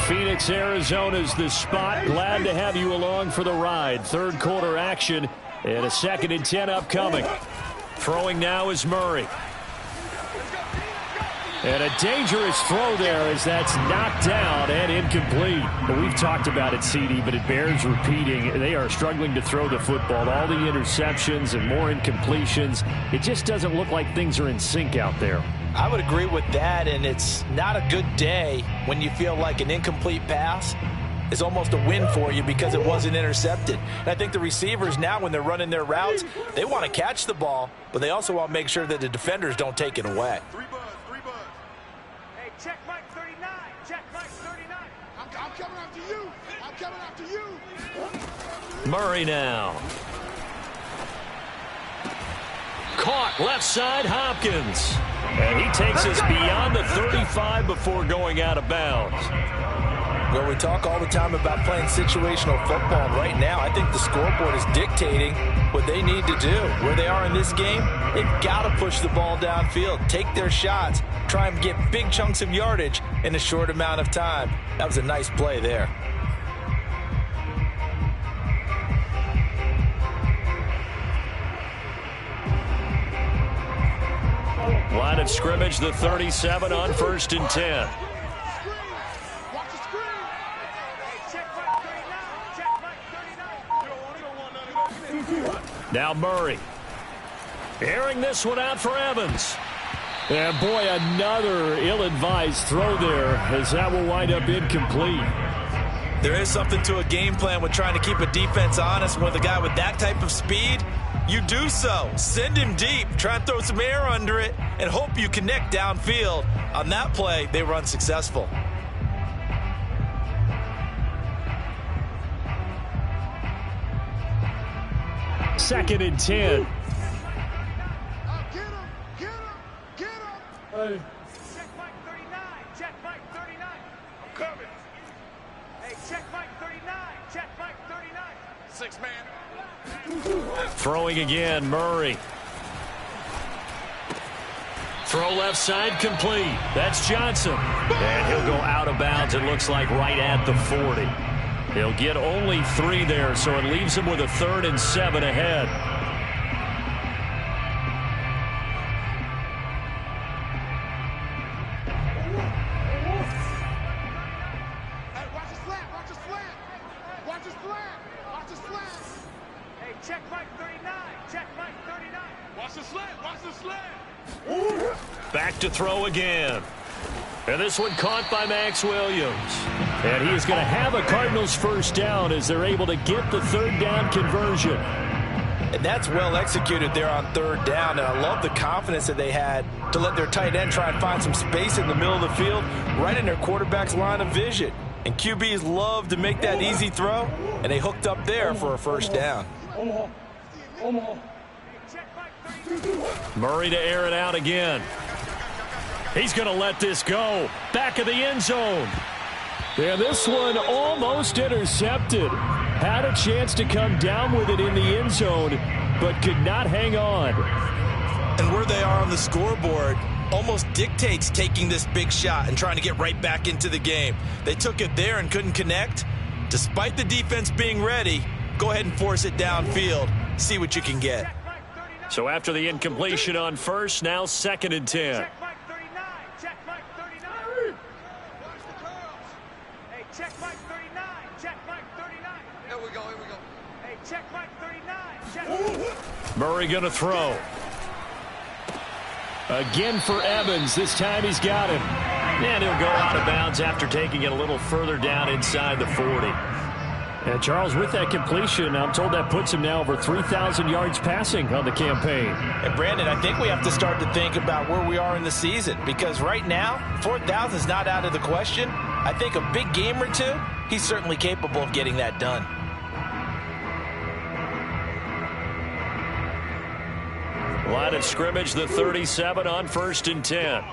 Phoenix, Arizona's the spot. Glad to have you along for the ride. Third quarter action and a 2nd and 10 upcoming. Throwing now is Murray. And a dangerous throw there as that's knocked down and incomplete. Well, we've talked about it, CD, but it bears repeating. They are struggling to throw the football. All the interceptions and more incompletions. It just doesn't look like things are in sync out there. I would agree with that, and it's not a good day when you feel like an incomplete pass is almost a win for you because it wasn't intercepted. And I think the receivers now, when they're running their routes, they want to catch the ball, but they also want to make sure that the defenders don't take it away. Hey, check Mike 39. Check Mike 39. I'm coming after you. I'm coming after you. Murray now. Caught left side, Hopkins. And he takes us beyond the 35 before going out of bounds. Well, we talk all the time about playing situational football, and right now I think the scoreboard is dictating what they need to do. Where they are in this game, they've got to push the ball downfield, take their shots, try and get big chunks of yardage in a short amount of time. That was a nice play there. Line of scrimmage, the 37 on 1st and 10. Watch the screen. Hey, check Mike 39. Check Mike 39. Now Murray. Airing this one out for Evans. And boy, another ill-advised throw there as that will wind up incomplete. There is something to a game plan with trying to keep a defense honest. With a guy with that type of speed, you do so. Send him deep. Try and throw some air under it and hope you connect downfield. On that play, they were unsuccessful. Second and 10. Get him. Get him. Get him. Check Mike 39. Check Mike 39. I'm coming. Hey, check Mike 39. Check Mike 39. Throwing again, Murray. Throw left side complete. That's Johnson. And he'll go out of bounds, it looks like, right at the 40. He'll get only 3 there, so it leaves him with a 3rd and 7 ahead. Check Mike 39. Check Mike 39. Watch the slant. Watch the slant. Back to throw again. And this one caught by Max Williams. And he is going to have a Cardinals first down as they're able to get the 3rd down conversion. And that's well executed there on 3rd down. And I love the confidence that they had to let their tight end try and find some space in the middle of the field, right in their quarterback's line of vision. And QBs love to make that easy throw, and they hooked up there for a first down. Murray to air it out again. He's going to let this go. Back of the end zone. And this one almost intercepted. Had a chance to come down with it in the end zone, but could not hang on. And where they are on the scoreboard almost dictates taking this big shot and trying to get right back into the game. They took it there and couldn't connect. Despite the defense being ready, go ahead and force it downfield. See what you can get. So after the incompletion on first, now 2nd and 10. Check Mike 39. Check Mike 39. Hey, check Mike 39. Check Mike 39. Here we go. Here we go. Hey, check Mike 39. Check. Murray going to throw. Again for Evans. This time he's got him. And he'll go out of bounds after taking it a little further down inside the 40. And Charles, with that completion, I'm told that puts him now over 3,000 yards passing on the campaign. And Brandon, I think we have to start to think about where we are in the season, because right now, 4,000 is not out of the question. I think a big game or two, he's certainly capable of getting that done. Line of scrimmage, the 37 on 1st and 10.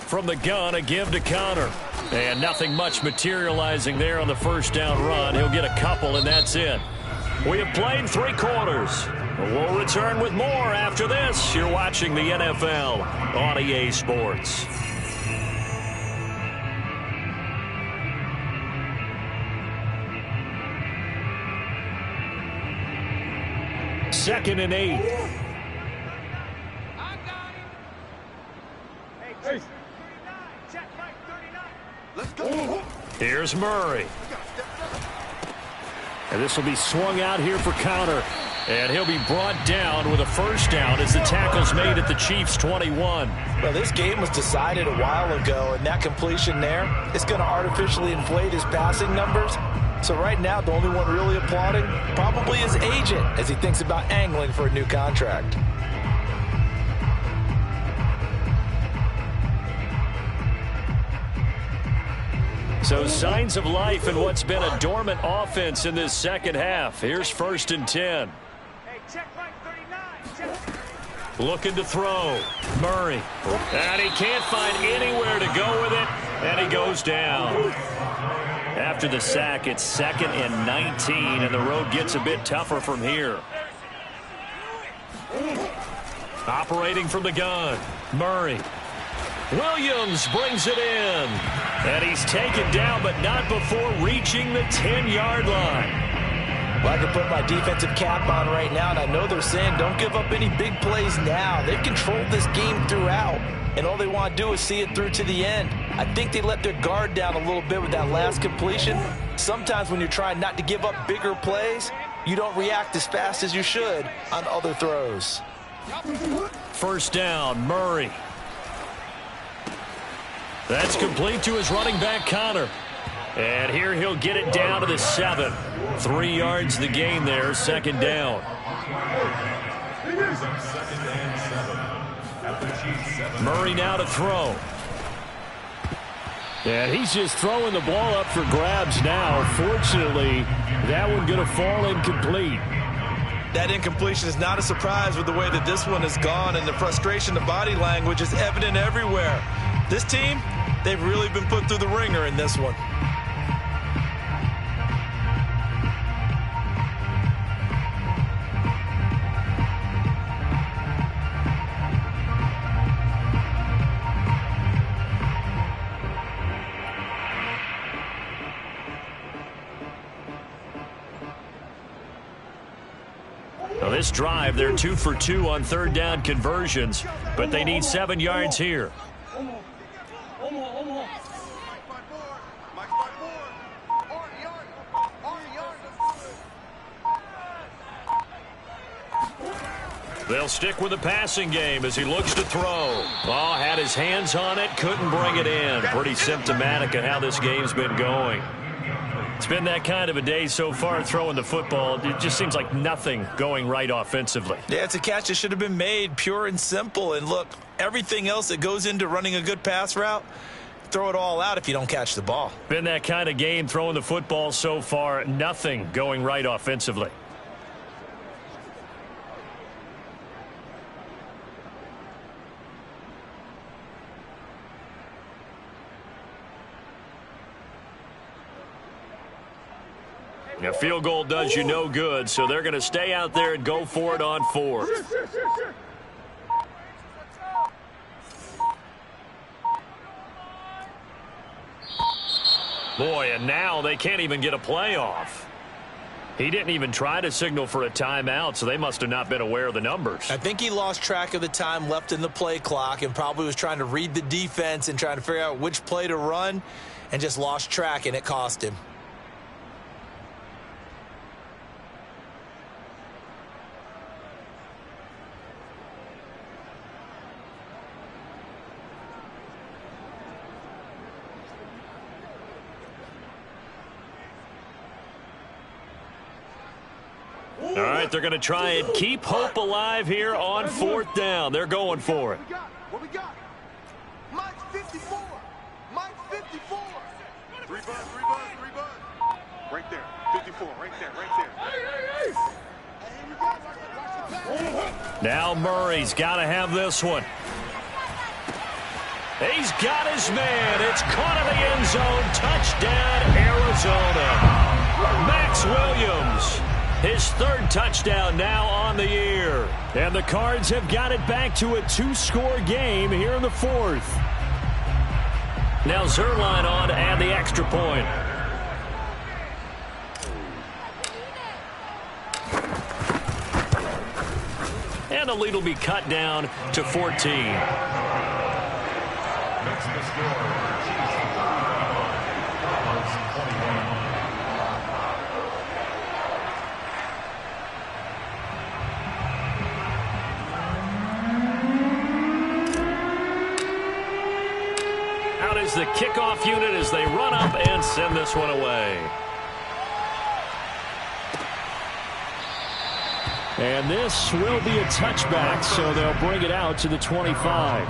From the gun, a give to Connor. And nothing much materializing there on the first down run. He'll get a couple, and that's it. We have played 3 quarters. We'll return with more after this. You're watching the NFL on EA Sports. Second and 8. Hey, check Mike 39. Let's go. Here's Murray. And this will be swung out here for Connor. And he'll be brought down with a first down as the tackle's made at the Chiefs' 21. Well, this game was decided a while ago, and that completion there is going to artificially inflate his passing numbers. So right now, the only one really applauding probably his agent as he thinks about angling for a new contract. So signs of life in what's been a dormant offense in this second half. Here's 1st and 10. Hey, check Mike 39. Check. Looking to throw. Murray. And he can't find anywhere to go with it. And he goes down. After the sack, it's 2nd and 19, and the road gets a bit tougher from here. Operating from the gun. Murray. Williams brings it in. And he's taken down, but not before reaching the 10-yard line. Well, I can put my defensive cap on right now, and I know they're saying don't give up any big plays now. They've controlled this game throughout, and all they want to do is see it through to the end. I think they let their guard down a little bit with that last completion. Sometimes when you're trying not to give up bigger plays, you don't react as fast as you should on other throws. First down, Murray. That's complete to his running back, Connor. And here he'll get it down to the 7. 3 yards the gain there, 2nd down. Murray now to throw. And he's just throwing the ball up for grabs now. Fortunately, that one going to fall incomplete. That incompletion is not a surprise with the way that this one has gone, and the frustration, the body language is evident everywhere. This team, They've really been put through the ringer in this one. Now this drive, they're 2 for 2 on third down conversions, but they need 7 yards here. They'll stick with the passing game as he looks to throw. Oh, had his hands on it, couldn't bring it in. Pretty symptomatic of how this game's been going. It's been that kind of a day so far throwing the football. It just seems like nothing going right offensively. Yeah, it's a catch that should have been made, pure and simple. And look, everything else that goes into running a good pass route, throw it all out if you don't catch the ball. Been that kind of game throwing the football so far, nothing going right offensively. A field goal does you no good, so they're going to stay out there and go for it on 4th. Boy, and now they can't even get a play off. He didn't even try to signal for a timeout, so they must have not been aware of the numbers. I think he lost track of the time left in the play clock and probably was trying to read the defense and trying to figure out which play to run and just lost track, and it cost him. All right, they're going to try and keep hope alive here on 4th down. They're going for it. What we got? Mike's 54. Mike's 54. 3 buds. Right there. 54. Right there. Now Murray's got to have this one. He's got his man. It's caught in the end zone. Touchdown, Arizona. Max Williams. His 3rd touchdown now on the year. And the Cards have got it back to a 2-score game here in the 4th. Now Zerline on to add the extra point. And the lead will be cut down to 14. Out is the kickoff unit as they run up and send this one away. And this will be a touchback, so they'll bring it out to the 25.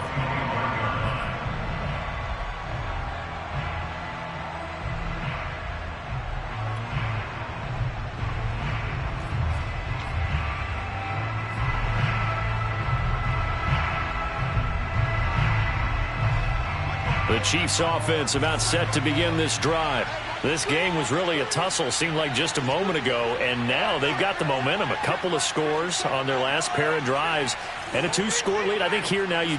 The Chiefs offense about set to begin this drive. This game was really a tussle, seemed like just a moment ago, and now they've got the momentum. A couple of scores on their last pair of drives and a 2-score lead. I think here now you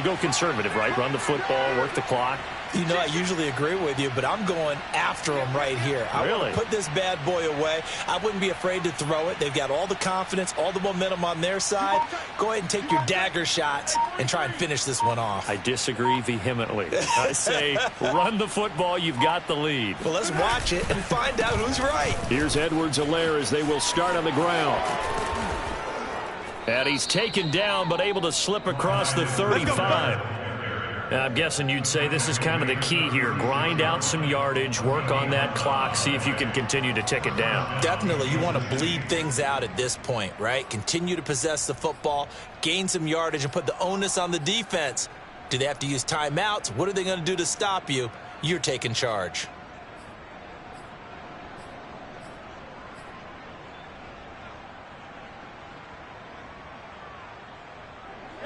go conservative, right? Run the football, work the clock. You know, I usually agree with you, but I'm going after them right here. I want to put this bad boy away. I wouldn't be afraid to throw it. They've got all the confidence, all the momentum on their side. Go ahead and take your dagger shots and try and finish this one off. I disagree vehemently. I say run the football. You've got the lead. Well, let's watch it and find out who's right. Here's Edwards-Helaire as they will start on the ground. And he's taken down but able to slip across the 35. I'm guessing you'd say this is kind of the key here. Grind out some yardage, work on that clock, see if you can continue to tick it down. Definitely. You want to bleed things out at this point, right? Continue to possess the football, gain some yardage, and put the onus on the defense. Do they have to use timeouts? What are they going to do to stop you? You're taking charge.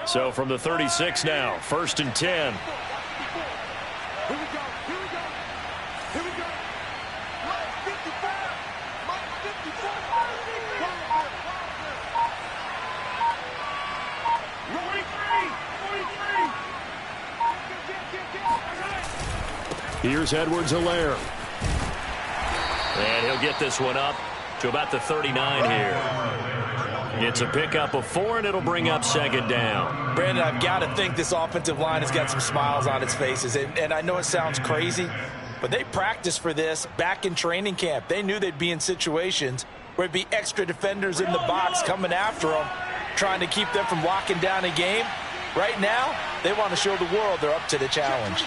So from the 36 now, 1st and 10. Here's Edwards-Helaire. And he'll get this one up to about the 39 here. It's a pickup of 4, and it'll bring up second down. Brandon, I've got to think this offensive line has got some smiles on its faces. And I know it sounds crazy, but they practiced for this back in training camp. They knew they'd be in situations where there'd be extra defenders in the box coming after them, trying to keep them from locking down a game. Right now, they want to show the world they're up to the challenge.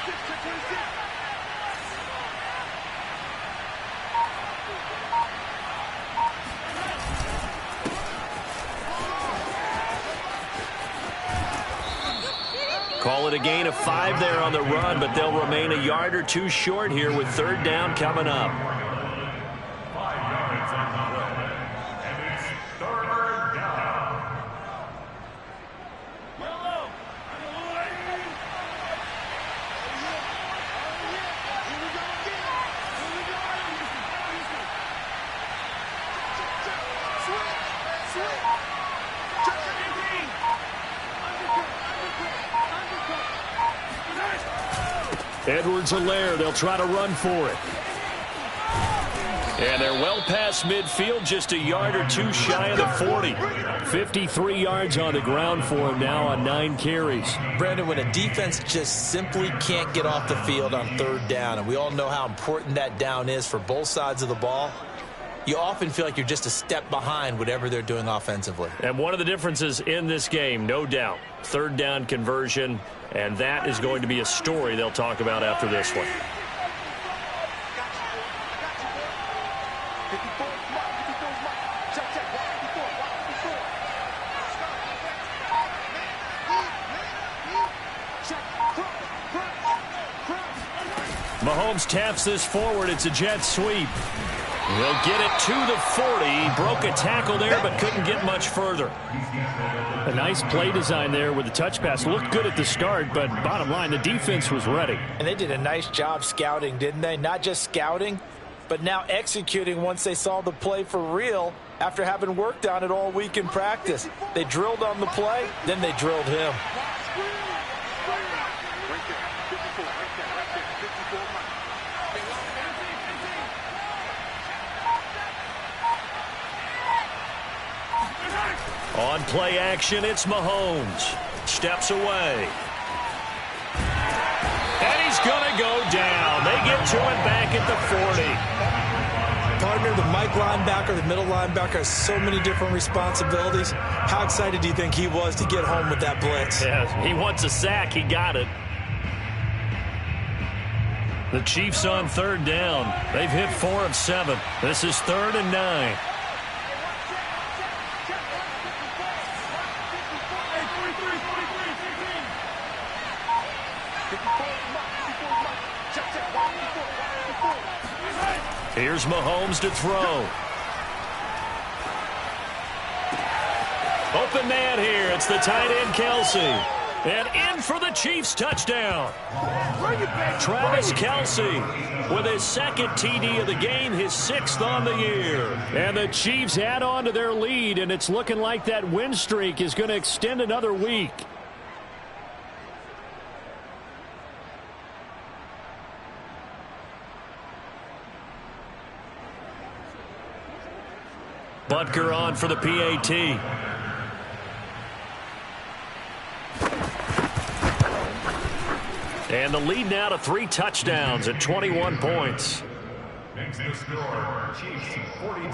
Call it a gain of 5 there on the run, but they'll remain a yard or 2 short here with third down coming up. 5 yards on the play, and it's third down. Edwards-Helaire, they'll try to run for it. And they're well past midfield, just a yard or 2 shy of the 40. 53 yards on the ground for him now on 9 carries. Brandon, when a defense just simply can't get off the field on third down, and we all know how important that down is for both sides of the ball, you often feel like you're just a step behind whatever they're doing offensively. And one of the differences in this game, no doubt, third down conversion, and that is going to be a story they'll talk about after this one. Mahomes taps this forward. It's a jet sweep. He'll get it to the 40. He broke a tackle there, but couldn't get much further. A nice play design there with the touch pass. Looked good at the start, but bottom line, the defense was ready. And they did a nice job scouting, didn't they? Not just scouting, but now executing once they saw the play for real after having worked on it all week in practice. They drilled on the play, then they drilled him. On play action, it's Mahomes. Steps away. And he's going to go down. They get to him back at the 40. Partner, the Mike linebacker, the middle linebacker has so many different responsibilities. How excited do you think he was to get home with that blitz? Yeah, he wants a sack. He got it. The Chiefs on third down. They've hit 4 of 7. This is 3rd and 9. Here's Mahomes to throw. Open man here. It's the tight end, Kelsey. And in for the Chiefs touchdown. Travis Kelsey with his 2nd TD of the game, his 6th on the year. And the Chiefs add on to their lead, and it's looking like that win streak is going to extend another week. Butker on for the PAT. And the lead now to 3 touchdowns at 21 points. Makes the score Chiefs 42,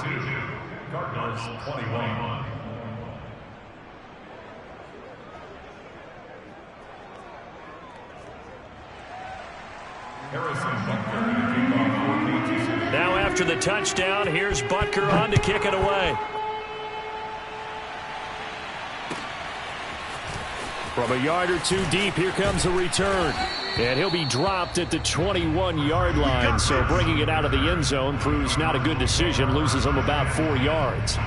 Cardinals 21. Now after the touchdown, here's Butker on to kick it away. From a yard or 2 deep, here comes a return. And he'll be dropped at the 21-yard line, so bringing it out of the end zone proves not a good decision, loses him about 4 yards.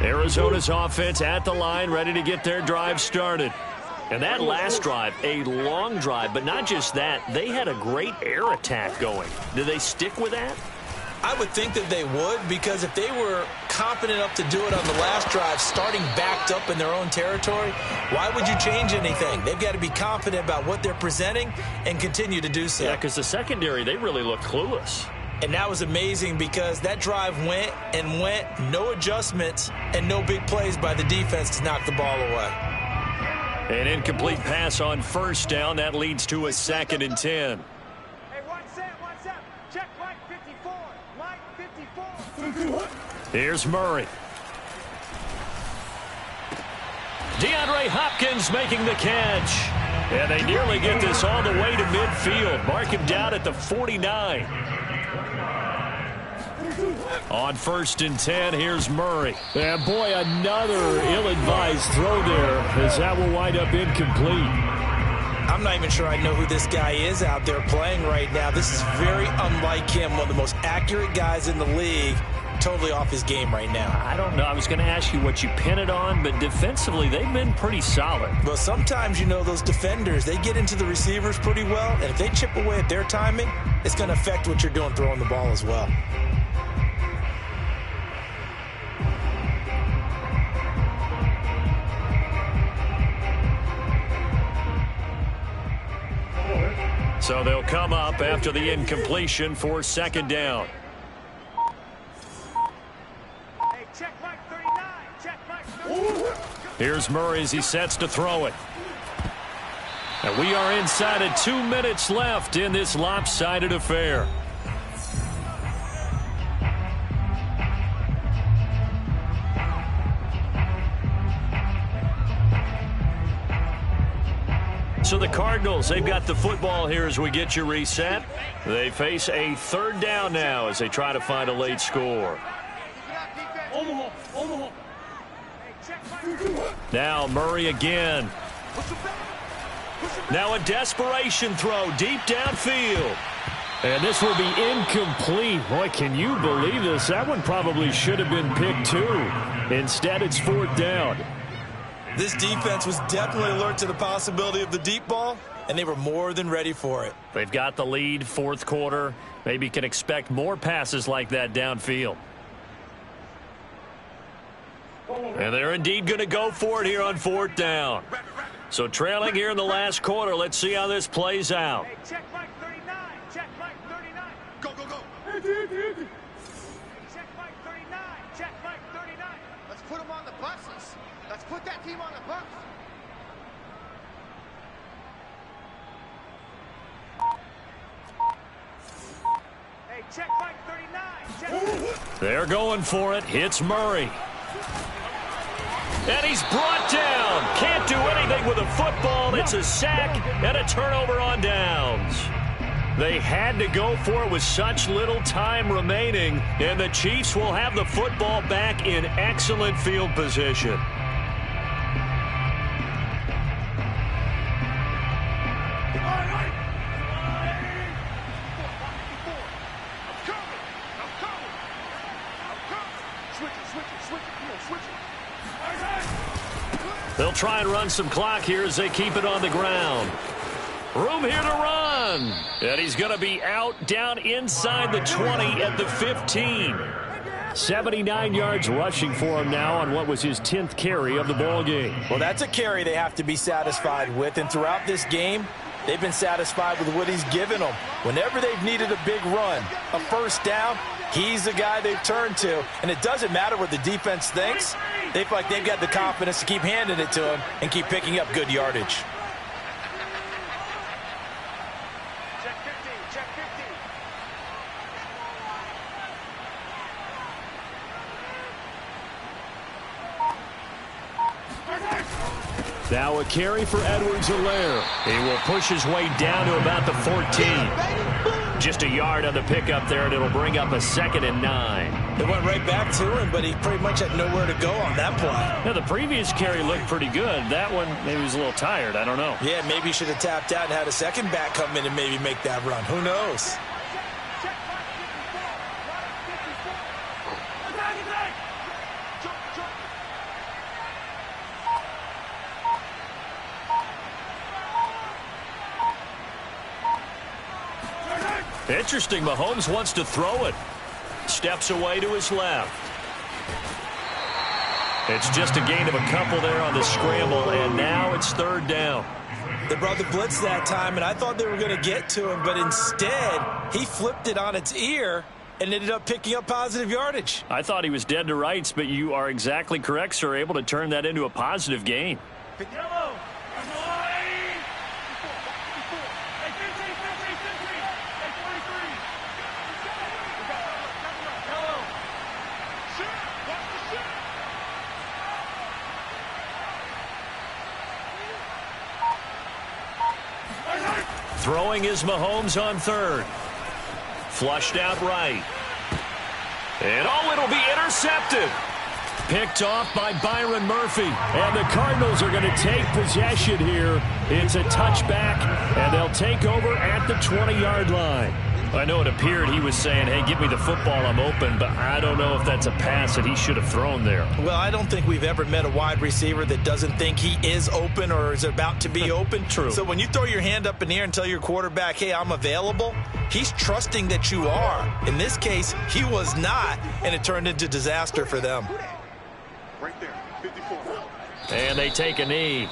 Arizona's offense at the line, ready to get their drive started. And that last drive, a long drive, but not just that, they had a great air attack going. Do they stick with that? I would think that they would, because if they were confident enough to do it on the last drive, starting backed up in their own territory, why would you change anything? They've got to be confident about what they're presenting and continue to do so. Yeah, because the secondary, they really looked clueless. And that was amazing because that drive went and went, no adjustments and no big plays by the defense to knock the ball away. An incomplete pass on first down. That leads to a 2nd and 10. Hey, what's up? Check Mike 54. Mike 54. Here's Murray. DeAndre Hopkins making the catch. And they nearly get this all the way to midfield. Mark him down at the 49. On 1st and 10, here's Murray. And boy, another ill-advised throw there, as that will wind up incomplete. I'm not even sure I know who this guy is out there playing right now. This is very unlike him, one of the most accurate guys in the league. Totally off his game right now. I don't know. I was going to ask you what you pin it on, but defensively, they've been pretty solid. Well, sometimes, those defenders, they get into the receivers pretty well, and if they chip away at their timing, it's going to affect what you're doing throwing the ball as well. So they'll come up after the incompletion for 2nd down. Hey, check Mike 39. Check Mike 39. Here's Murray as he sets to throw it. And we are inside of 2 minutes left in this lopsided affair. So the Cardinals, they've got the football here as we get you reset. They face a 3rd down now as they try to find a late score. Now Murray again. Now a desperation throw deep downfield. And this will be incomplete. Boy, can you believe this? That one probably should have been picked too. Instead, it's 4th down. This defense was definitely alert to the possibility of the deep ball, and they were more than ready for it. They've got the lead, 4th quarter. Maybe can expect more passes like that downfield. And they're indeed going to go for it here on 4th down. So trailing here in the last quarter. Let's see how this plays out. Hey, check Mike 39. Check Mike 39. Go, go, go. Check Mike 39. Check Mike 39. Let's put them on the buses. Let's put that team on the bus. Hey, check Mike 39. Check. They're going for it. Hits Murray. And he's brought down. Can't do anything with a football. It's a sack and a turnover on downs. They had to go for it with such little time remaining, and the Chiefs will have the football back in excellent field position. They'll try and run some clock here as they keep it on the ground. Room here to run. And he's going to be out down inside the 20 at the 15. 79 yards rushing for him now on what was his 10th carry of the ball game. Well, that's a carry they have to be satisfied with. And throughout this game, they've been satisfied with what he's given them. Whenever they've needed a big run, a 1st down, he's the guy they've turned to. And it doesn't matter what the defense thinks. They feel like they've got the confidence to keep handing it to him and keep picking up good yardage. Check 50. Check 50. Now a carry for Edwards-Helaire. He will push his way down to about the 14. Just a yard on the pickup there, and it'll bring up a 2nd and 9. They went right back to him, but he pretty much had nowhere to go on that play. Now, the previous carry looked pretty good. That one, maybe he was a little tired. I don't know. Yeah, maybe he should have tapped out and had a second back come in and maybe make that run. Who knows? Check Mike 54. Mike 54. Interesting. Mahomes wants to throw it. Steps away to his left. It's just a gain of a couple there on the scramble, and now it's third down. They brought the blitz that time, and I thought they were going to get to him, but instead, he flipped it on its ear and ended up picking up positive yardage. I thought he was dead to rights, but you are exactly correct, sir, able to turn that into a positive gain. Yellow. Throwing is Mahomes on third. Flushed out right. And it'll be intercepted. Picked off by Byron Murphy. And the Cardinals are going to take possession here. It's a touchback, and they'll take over at the 20-yard line. I know it appeared he was saying, hey, give me the football, I'm open, but I don't know if that's a pass that he should have thrown there. Well, I don't think we've ever met a wide receiver that doesn't think he is open or is about to be open. True. So when you throw your hand up in the air and tell your quarterback, hey, I'm available, he's trusting that you are. In this case, he was not, and it turned into disaster for them. Right there, 54. And they take a knee.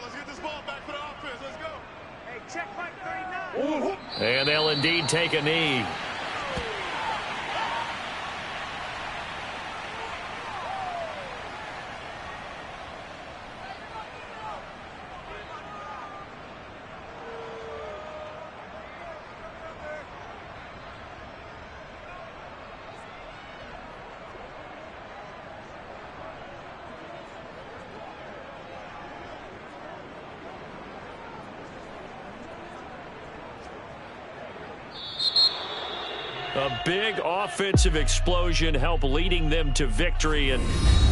Let's get this ball back for the offense. Let's go. Hey, check back 39. And they'll indeed take a knee. A big offensive explosion helped leading them to victory. And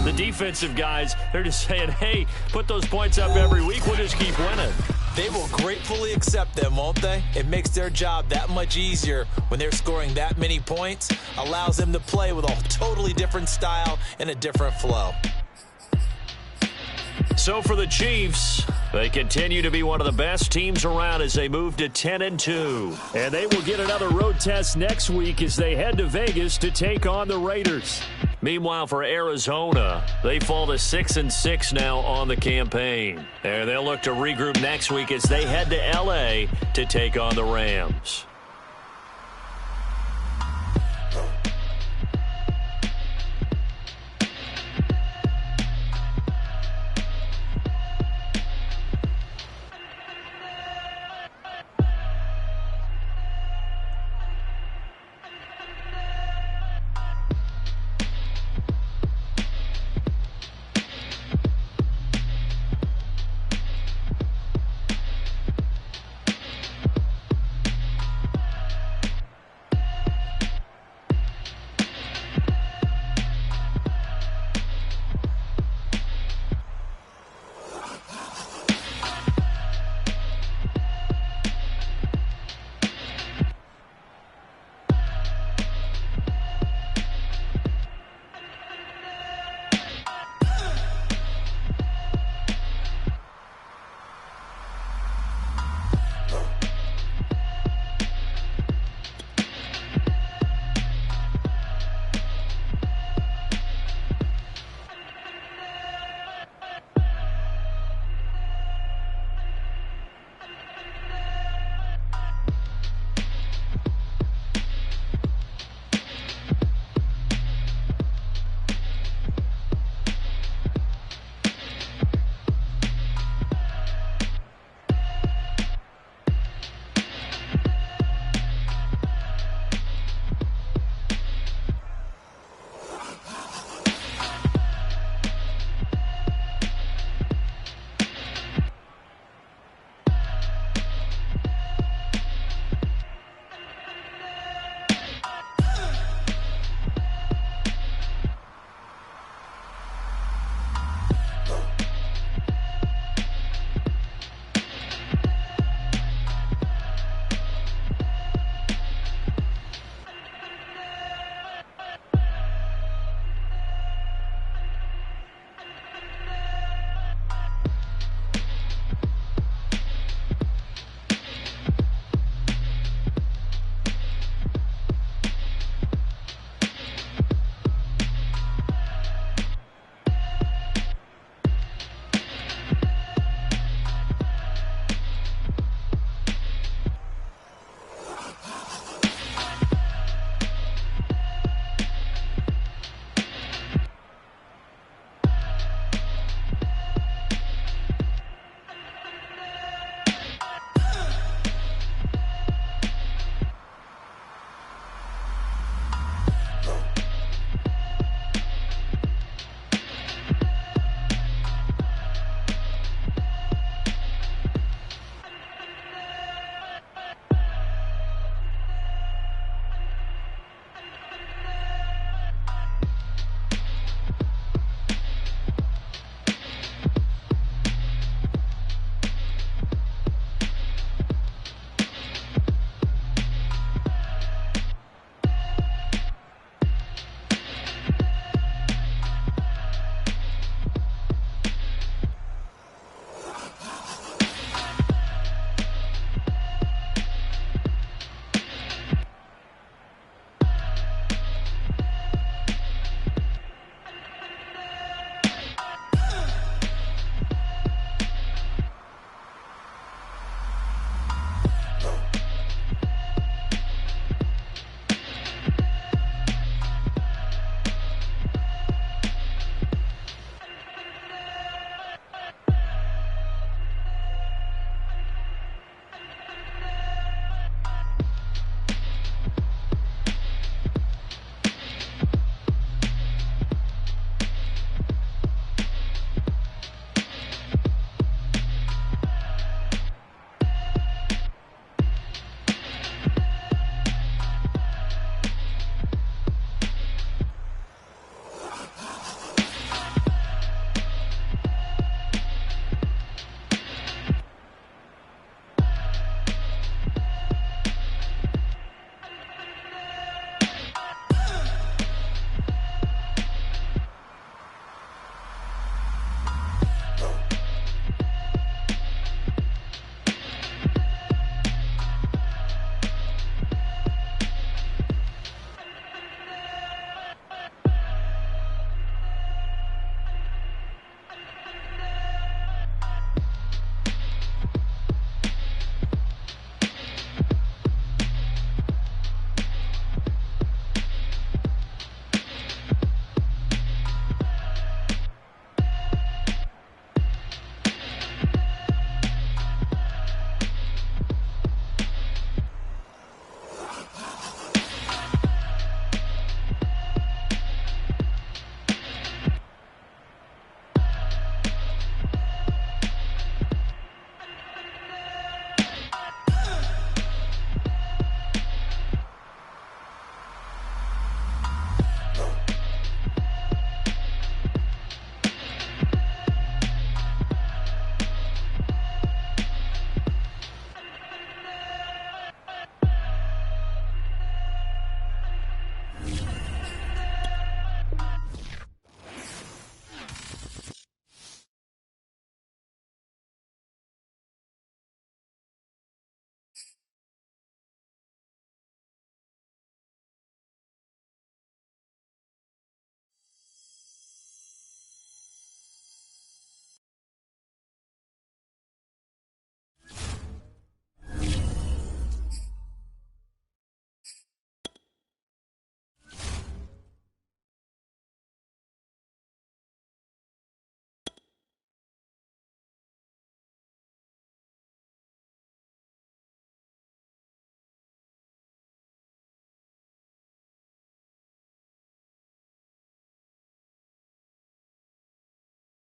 the defensive guys, they're just saying, hey, put those points up every week. We'll just keep winning. They will gratefully accept them, won't they? It makes their job that much easier when they're scoring that many points. Allows them to play with a totally different style and a different flow. So for the Chiefs, they continue to be one of the best teams around as they move to 10-2. And they will get another road test next week as they head to Vegas to take on the Raiders. Meanwhile, for Arizona, they fall to 6-6 now on the campaign. And they'll look to regroup next week as they head to L.A. to take on the Rams.